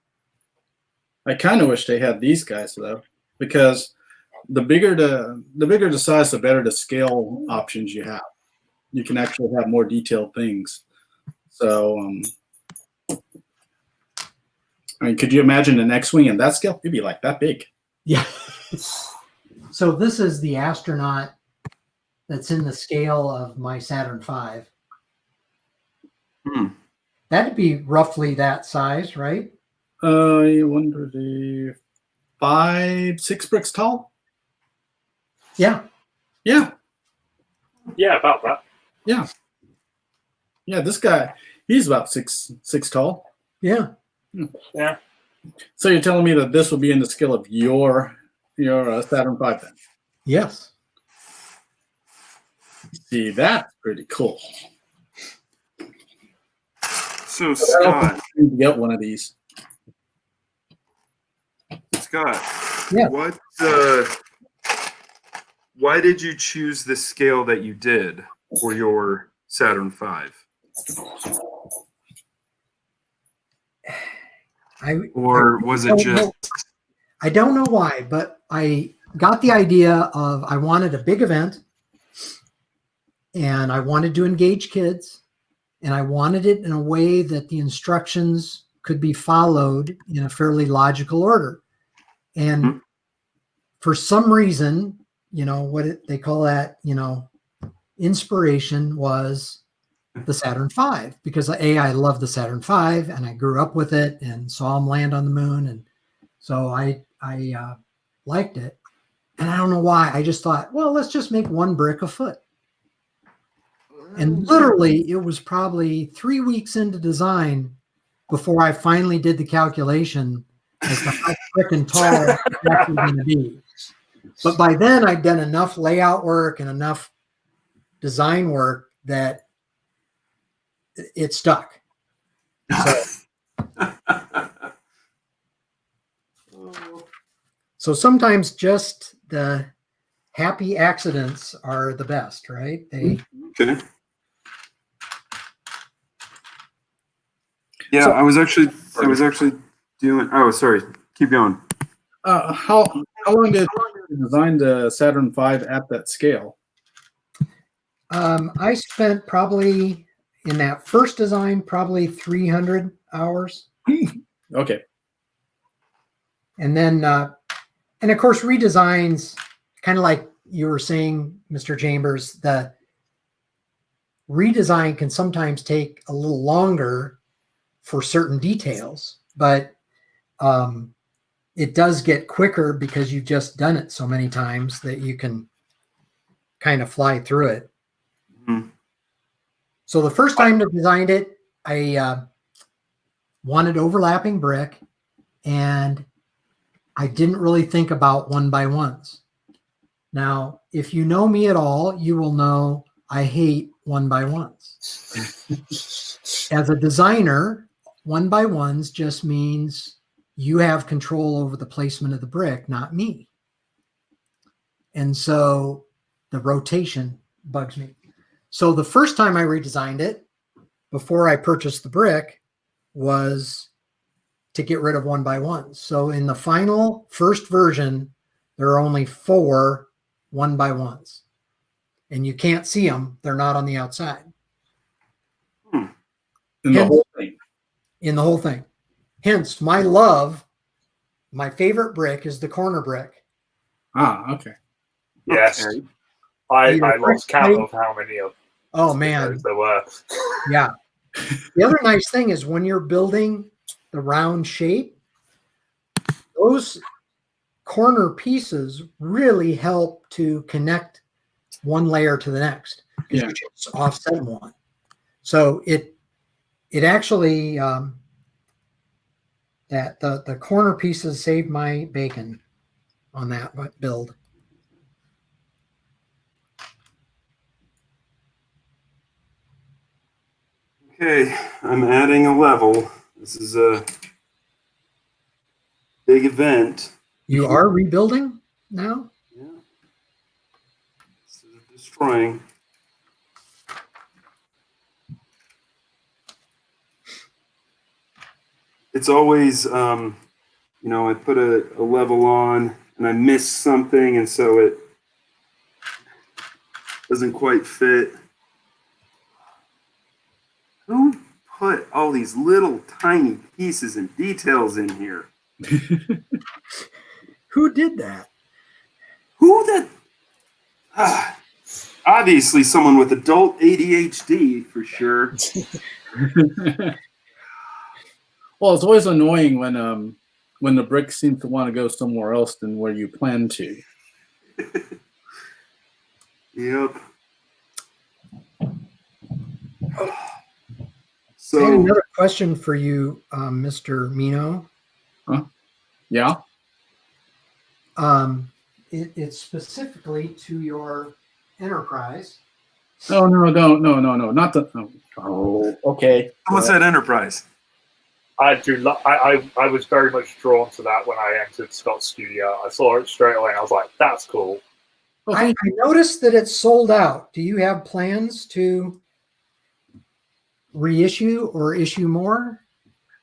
I kind of wish they had these guys though, because the bigger the size, the better the scale options you have. You can actually have more detailed things. So, I mean, could you imagine an X-wing in that scale? It'd be like that big. Yeah. So this is the astronaut that's in the scale of my Saturn V. Hmm. That'd be roughly that size, right? You wonder the 5-6 bricks tall. Yeah. Yeah, Yeah, about that. yeah. This guy, he's about six tall. Yeah. Yeah. So you're telling me that this will be in the scale of your Saturn V then? Yes. See, that's pretty cool. So Scott, You get one of these. Yeah. what? Why did you choose the scale that you did for your Saturn V? Or was it just? I don't know why, but I got the idea of I wanted a big event and I wanted to engage kids and I wanted it in a way that the instructions could be followed in a fairly logical order. And for some reason, they call that, inspiration was the Saturn V, because I love the Saturn V and I grew up with it and saw him land on the moon. And so I liked it. And I don't know why. I just thought, well, let's just make one brick a foot. And literally, it was probably 3 weeks into design before I finally did the calculation as to how freaking tall it's actually going to be. But by then, I'd done enough layout work and enough design work that it stuck. So sometimes just the happy accidents are the best, right? Okay. Yeah, I was actually doing. Oh, sorry. Keep going. How long did you design the Saturn V at that scale? I spent probably in that first design, probably 300 hours. Okay. And then, and of course, redesigns, kind of like you were saying, Mr. Chambers, the redesign can sometimes take a little longer for certain details, but it does get quicker because you've just done it so many times that you can kind of fly through it. Mm-hmm. So the first time I designed it, I wanted overlapping brick, and I didn't really think about 1x1s. Now, if you know me at all, you will know I hate 1x1s. As a designer, 1x1s just means you have control over the placement of the brick, not me. And so the rotation bugs me. So the first time I redesigned it, before I purchased the brick, was to get rid of 1x1s. So in the final first version, there are only 4 1x1s. And you can't see them. They're not on the outside. In the whole thing. In the whole thing. Hence, my favorite brick is the corner brick. Ah, okay. Yes. Okay. I lost count of how many of man, there were. Yeah. The other nice thing is when you're building the round shape, those corner pieces really help to connect one layer to the next, because you just offset one. So it actually that the corner pieces saved my bacon on that build. Okay, I'm adding a level. This is a big event. You are rebuilding now? Yeah. This is destroying. It's always, I put a level on, and I missed something, and so it doesn't quite fit. Who put all these little tiny pieces and details in here? Who did that? Who the? Obviously, someone with adult ADHD for sure. Well, it's always annoying when the brick seems to want to go somewhere else than where you plan to. Yep. I had So another question for you, Mr. Meno. Yeah. It's specifically to your enterprise. Oh no, not the. Oh, okay. what's that Enterprise? I do. I was very much drawn to that when I entered Scott's studio. I saw it straight away, and I was like, "That's cool." I noticed that it's sold out. Do you have plans to reissue or issue more?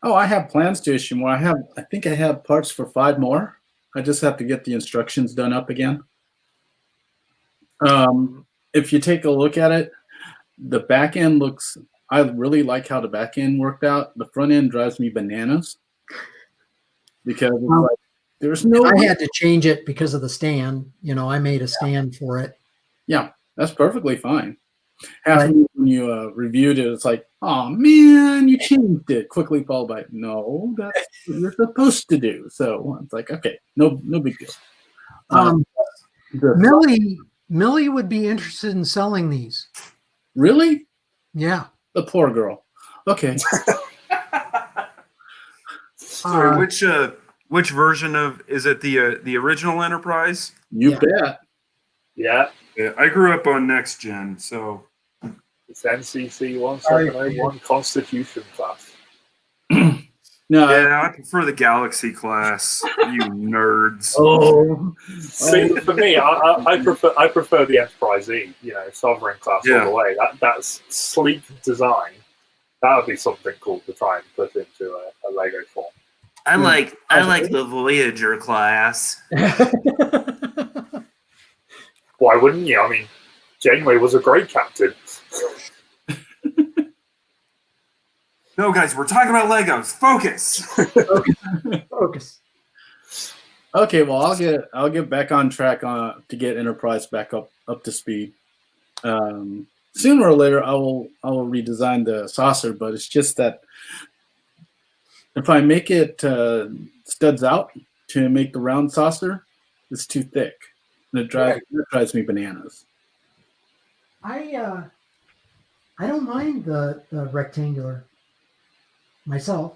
Oh, I have plans to issue more. I think I have parts for 5 more. I just have to get the instructions done up again. If you take a look at it, the back end looks. I really like how the back end worked out. The front end drives me bananas because it's like, there's no. I had to change it because of the stand. I made a stand for it. Yeah, that's perfectly fine. When you reviewed it, it's like, oh man, you changed it. Quickly followed by, no, that's what you're supposed to do. So it's like, okay, no big deal. Millie would be interested in selling these. Really? Yeah. The poor girl. Okay. Sorry, which version of is it the original Enterprise? You bet. Yeah, Yeah, I grew up on Next Gen, so it's NCC 1701 Constitution class. No. yeah, I prefer the Galaxy class. You nerds. Oh. See, for me, I prefer the Enterprise E. Sovereign class all the way. That's sleek design. That would be something cool to try and put into a Lego form. I like the Voyager class. Why wouldn't you? I mean, Janeway was a great captain. No, guys, we're talking about Legos. Focus. Focus. Okay, well, I'll get back on track to get Enterprise back up to speed. Sooner or later, I will redesign the saucer, but it's just that if I make it studs out to make the round saucer, it's too thick, and it drives me bananas. I don't mind the rectangular myself.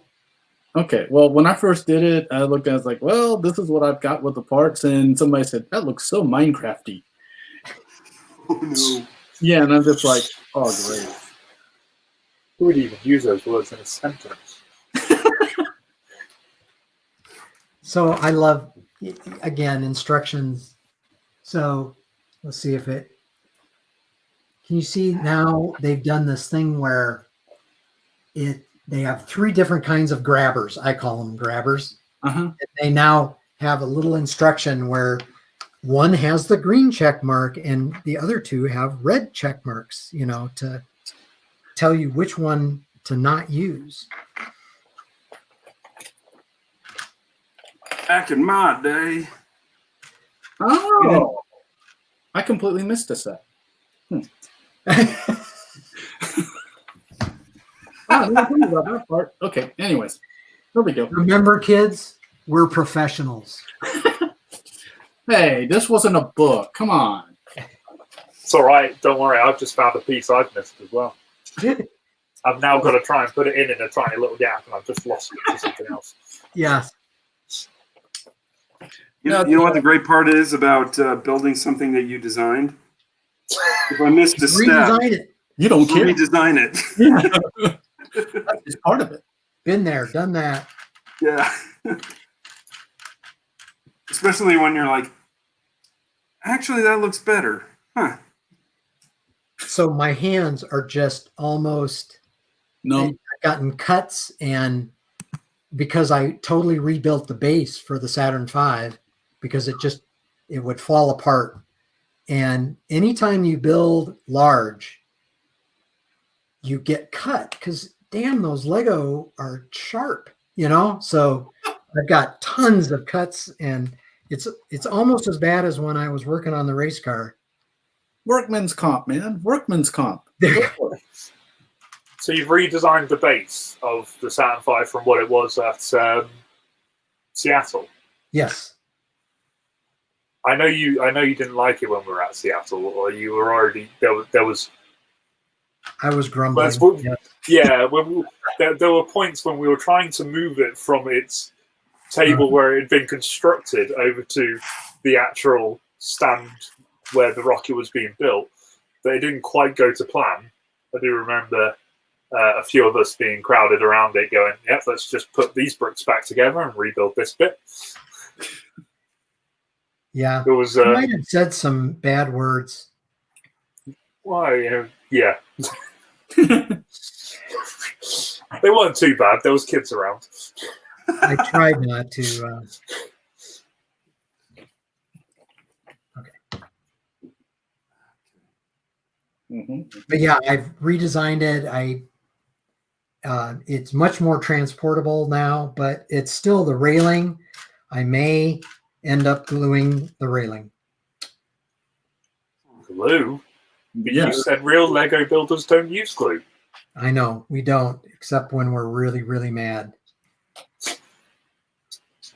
Okay, well, when I first did it, I looked at it, I was like, well, this is what I've got with the parts, and somebody said, that looks so Minecrafty. Oh, no. Yeah, and I'm just like, oh, great. Who would even use those words in a sentence? So I love, again, instructions. So let's see if it, can you see now they've done this thing where they have 3 different kinds of grabbers. I call them grabbers. Uh-huh. They now have a little instruction where one has the green check mark and the other 2 have red check marks, to tell you which one to not use. Back in my day. Oh, I completely missed a set. I didn't think about that part. Okay, anyways, no big deal. Remember, kids, we're professionals. Hey, this wasn't a book. Come on. It's all right. Don't worry. I've just found a piece I've missed as well. I've now got to try and put it in a tiny little gap, and I've just lost it to something else. Yes. You know what the great part is about building something that you designed? If I missed a step, Redesign it. You don't care. redesign it. Yeah. That's part of it. Been there, done that. Yeah. Especially when you're like, actually, that looks better. Huh. So my hands are just almost, No. I've gotten cuts, and because I totally rebuilt the base for the Saturn V, because it would fall apart. And anytime you build large, you get cut because damn, those Lego are sharp, So I've got tons of cuts, and it's almost as bad as when I was working on the race car. Workman's comp, man. Workman's comp. So you've redesigned the base of the Saturn V from what it was at Seattle. Yes. I know you didn't like it when we were at Seattle, or you were already there was. I was grumbling. Yeah, there were points when we were trying to move it from its table where it had been constructed over to the actual stand where the rocket was being built, but it didn't quite go to plan. I do remember a few of us being crowded around it going, yep, let's just put these bricks back together and rebuild this bit. Yeah. It was, I might have said some bad words. Well, yeah. They weren't too bad. There was kids around. I tried not to. Okay. But yeah, I've redesigned it. It's much more transportable now, but it's still the railing. I may end up gluing the railing. Glue? Yeah. You said real Lego builders don't use glue. I know, we don't, except when we're really, really mad.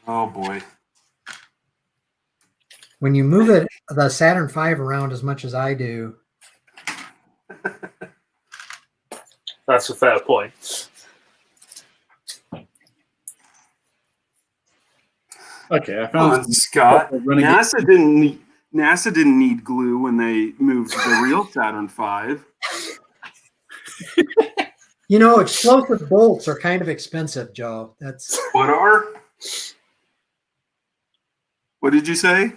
Oh boy. When you move the Saturn V around as much as I do. That's a fair point. Okay, I Come found on, Scott. NASA didn't need glue when they moved the real Saturn V. Explosive bolts are kind of expensive, Joe. What did you say?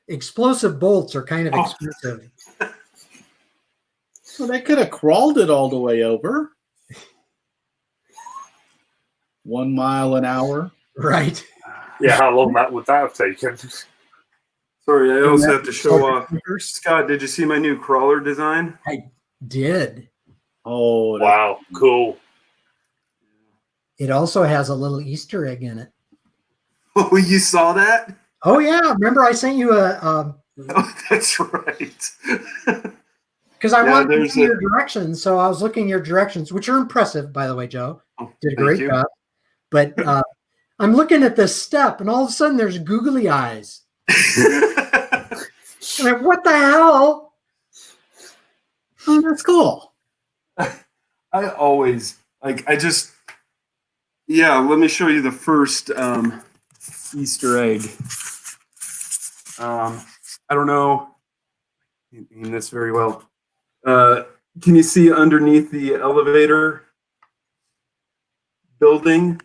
Explosive bolts are kind of expensive. Well, they could have crawled it all the way over. 1 mile an hour. Right. Yeah, how long would that have taken? Sorry, I also have to show off. Scott, did you see my new crawler design? I did. Oh, wow, cool. It also has a little Easter egg in it. Oh, you saw that? Oh, yeah. Remember I sent you Oh, that's right. because I wanted to see your directions. So I was looking at your directions, which are impressive, by the way, Joe. Did a great job. But I'm looking at this step, and all of a sudden there's googly eyes. I'm like, what the hell? Oh, that's cool. I always let me show you the first Easter egg. I don't know in this very well. Can you see underneath the elevator building?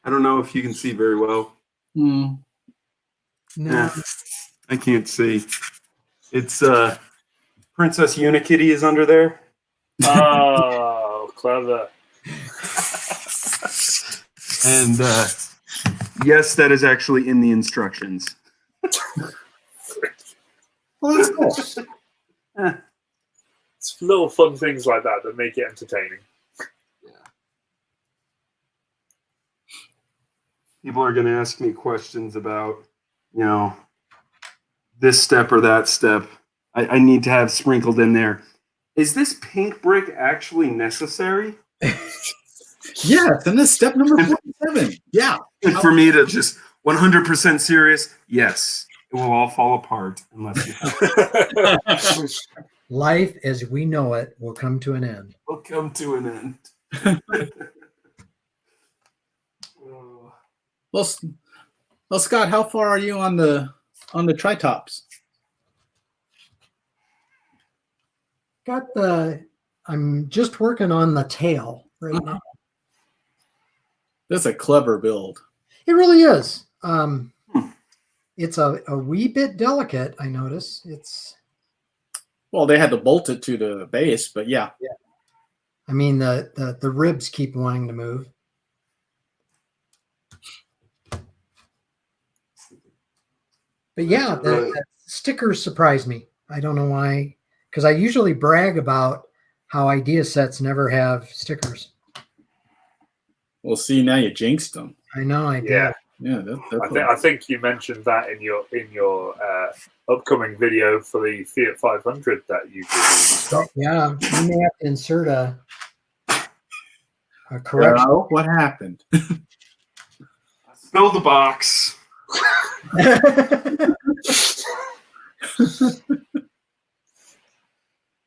I don't know if you can see very well. No. I can't see. It's Princess Unikitty is under there. Oh, clever. And yes, that is actually in the instructions. Well, that's cool. It's little fun things like that that make it entertaining. People are going to ask me questions about, this step or that step. I need to have sprinkled in there. Is this pink brick actually necessary? Yes, and this step number 47. Yeah. And for me to just 100% serious, yes, it will all fall apart unless you have it. Life as we know it will come to an end. Will come to an end. Well, Scott, how far are you on the tritops? I'm just working on the tail right now. That's a clever build. It really is. It's a wee bit delicate, I notice. Well, they had to bolt it to the base, but yeah. I mean, the ribs keep wanting to move. But yeah, the stickers surprise me. I don't know why, because I usually brag about how idea sets never have stickers. Well, see, now you jinxed them. I know I did. Yeah. Yeah, I think you mentioned that in your upcoming video for the Fiat 500 that you did. So, yeah, you may have to insert a correction. Well, what happened? Spill the box.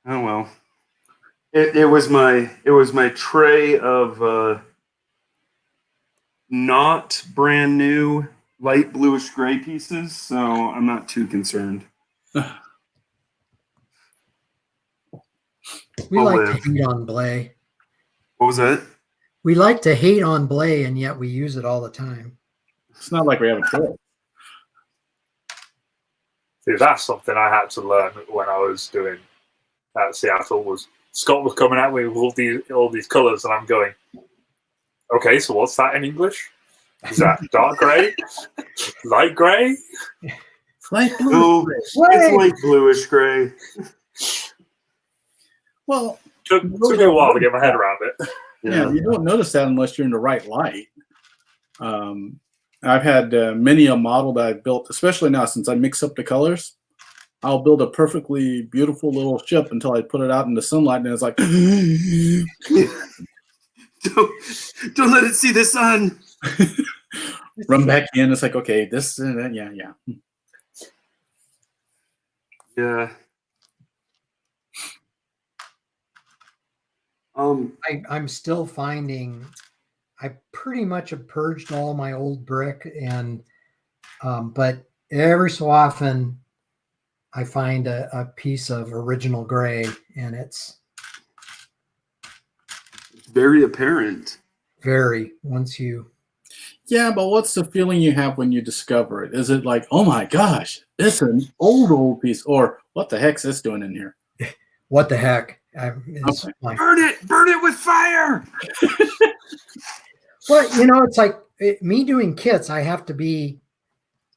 Oh well. It was my tray of not brand new light bluish gray pieces, so I'm not too concerned. We I'll like live. to hate on Blay. What was that? We like to hate on Blay, and yet we use it all the time. It's not like we have a choice. See, that's something I had to learn when I was doing at Seattle. Was Scott was coming at me with all these colors, and I'm going, okay, so what's that in English? Is that dark gray, light gray? Light blue. No, it's light bluish gray. Well, Took me a while to get my head around it. yeah, you don't notice that unless you're in the right light. I've had many a model that I've built, especially now since I mix up the colors. I'll build a perfectly beautiful little ship until I put it out in the sunlight, and it's like, Don't let it see the sun. run back in. It's like, okay, this, yeah. Yeah. I'm still finding I pretty much have purged all my old brick, and but every so often I find a piece of original gray, and it's very apparent. very once you Yeah, but what's the feeling you have when you discover it? Is it like, oh my gosh, it's an old piece, or what the heck's this doing in here? what the heck? It's like, Burn it with fire. well, it's like me doing kits. I have to be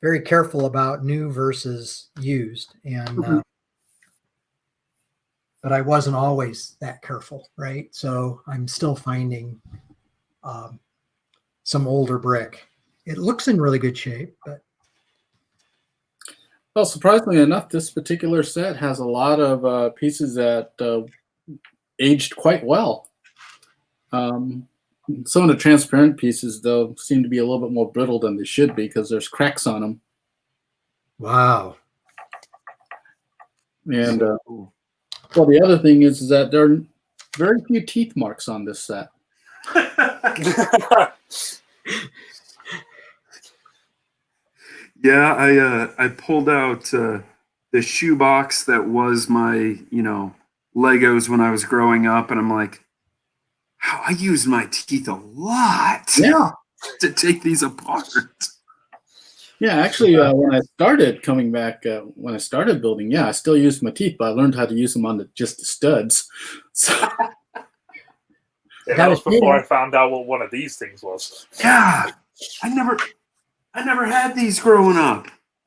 very careful about new versus used, and but I wasn't always that careful, right? So I'm still finding some older brick. It looks in really good shape, but Well, surprisingly enough, this particular set has a lot of pieces that aged quite well. Some of the transparent pieces, though, seem to be a little bit more brittle than they should be because there's cracks on them. wow. And well, the other thing is that there are very few teeth marks on this set. Yeah, I pulled out the shoebox that was my, Legos when I was growing up, and I'm like, wow, I used my teeth a lot Yeah. to take these apart. Yeah, actually, when I started coming back, when I started building, I still used my teeth, but I learned how to use them on just the studs. So, That was before I found out what one of these things was. Yeah, I never had these growing up.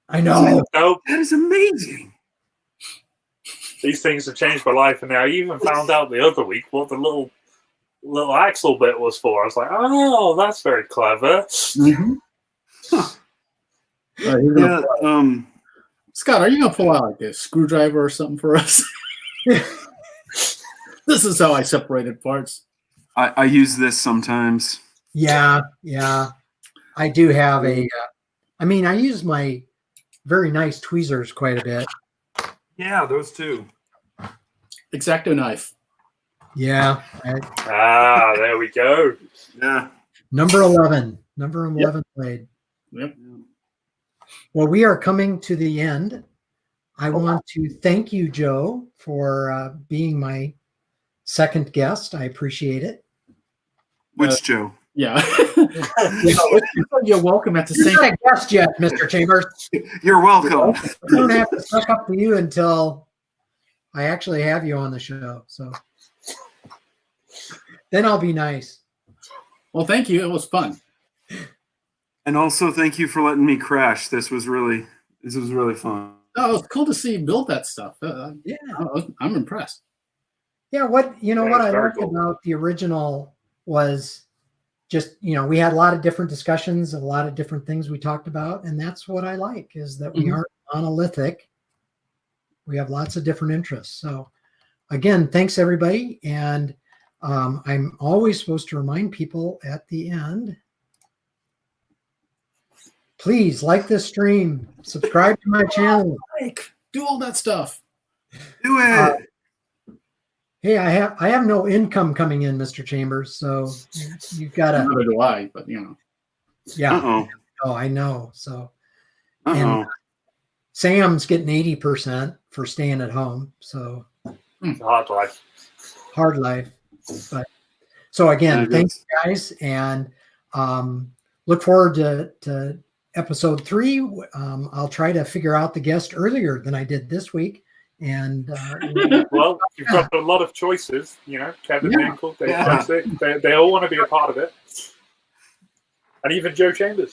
I know. Nope. That is amazing. These things have changed my life, and I even found out the other week what the little axle bit was for. I was like, oh, that's very clever. Yeah, Scott, are you gonna pull out like a screwdriver or something for us? This is how I separated parts. I use this sometimes. Yeah. I do have I use my very nice tweezers quite a bit. Yeah, those two. X-Acto knife. Yeah. There we go. Yeah. Number 11 blade. Yep. Well, we are coming to the end. I want to thank you, Joe, for being my second guest. I appreciate it. Which Joe? Yeah. You're welcome at the You're same not a guest yet, Mr. Chambers. You're welcome. I don't have to suck up to you until I actually have you on the show. So then I'll be nice. Well, thank you. It was fun. And also thank you for letting me crash. This was really This was really fun. Oh, it's cool to see you build that stuff. Yeah. I'm impressed. Yeah, what Yeah, I it's very liked cool. about the original was just, we had a lot of different discussions, a lot of different things we talked about, and that's what I like, is that we Mhm. aren't monolithic. We have lots of different interests. So again, thanks everybody, and I'm always supposed to remind people at the end, please like this stream, subscribe to my channel. Like, do all that stuff. Do it. Hey, I have no income coming in, Mr. Chambers, so you've got to. Neither do I, but Yeah. Uh-oh. Oh, I know. So, Uh-oh. and Sam's getting 80% for staying at home. So It's a hard life. hard life. But so again, Yeah, thanks guys, and look forward to episode 3. I'll try to figure out the guest earlier than I did this week. And Well, you've got a lot of choices, Kevin Dinkle, Dave Jessic, they all want to be a part of it. And even Joe Chambers.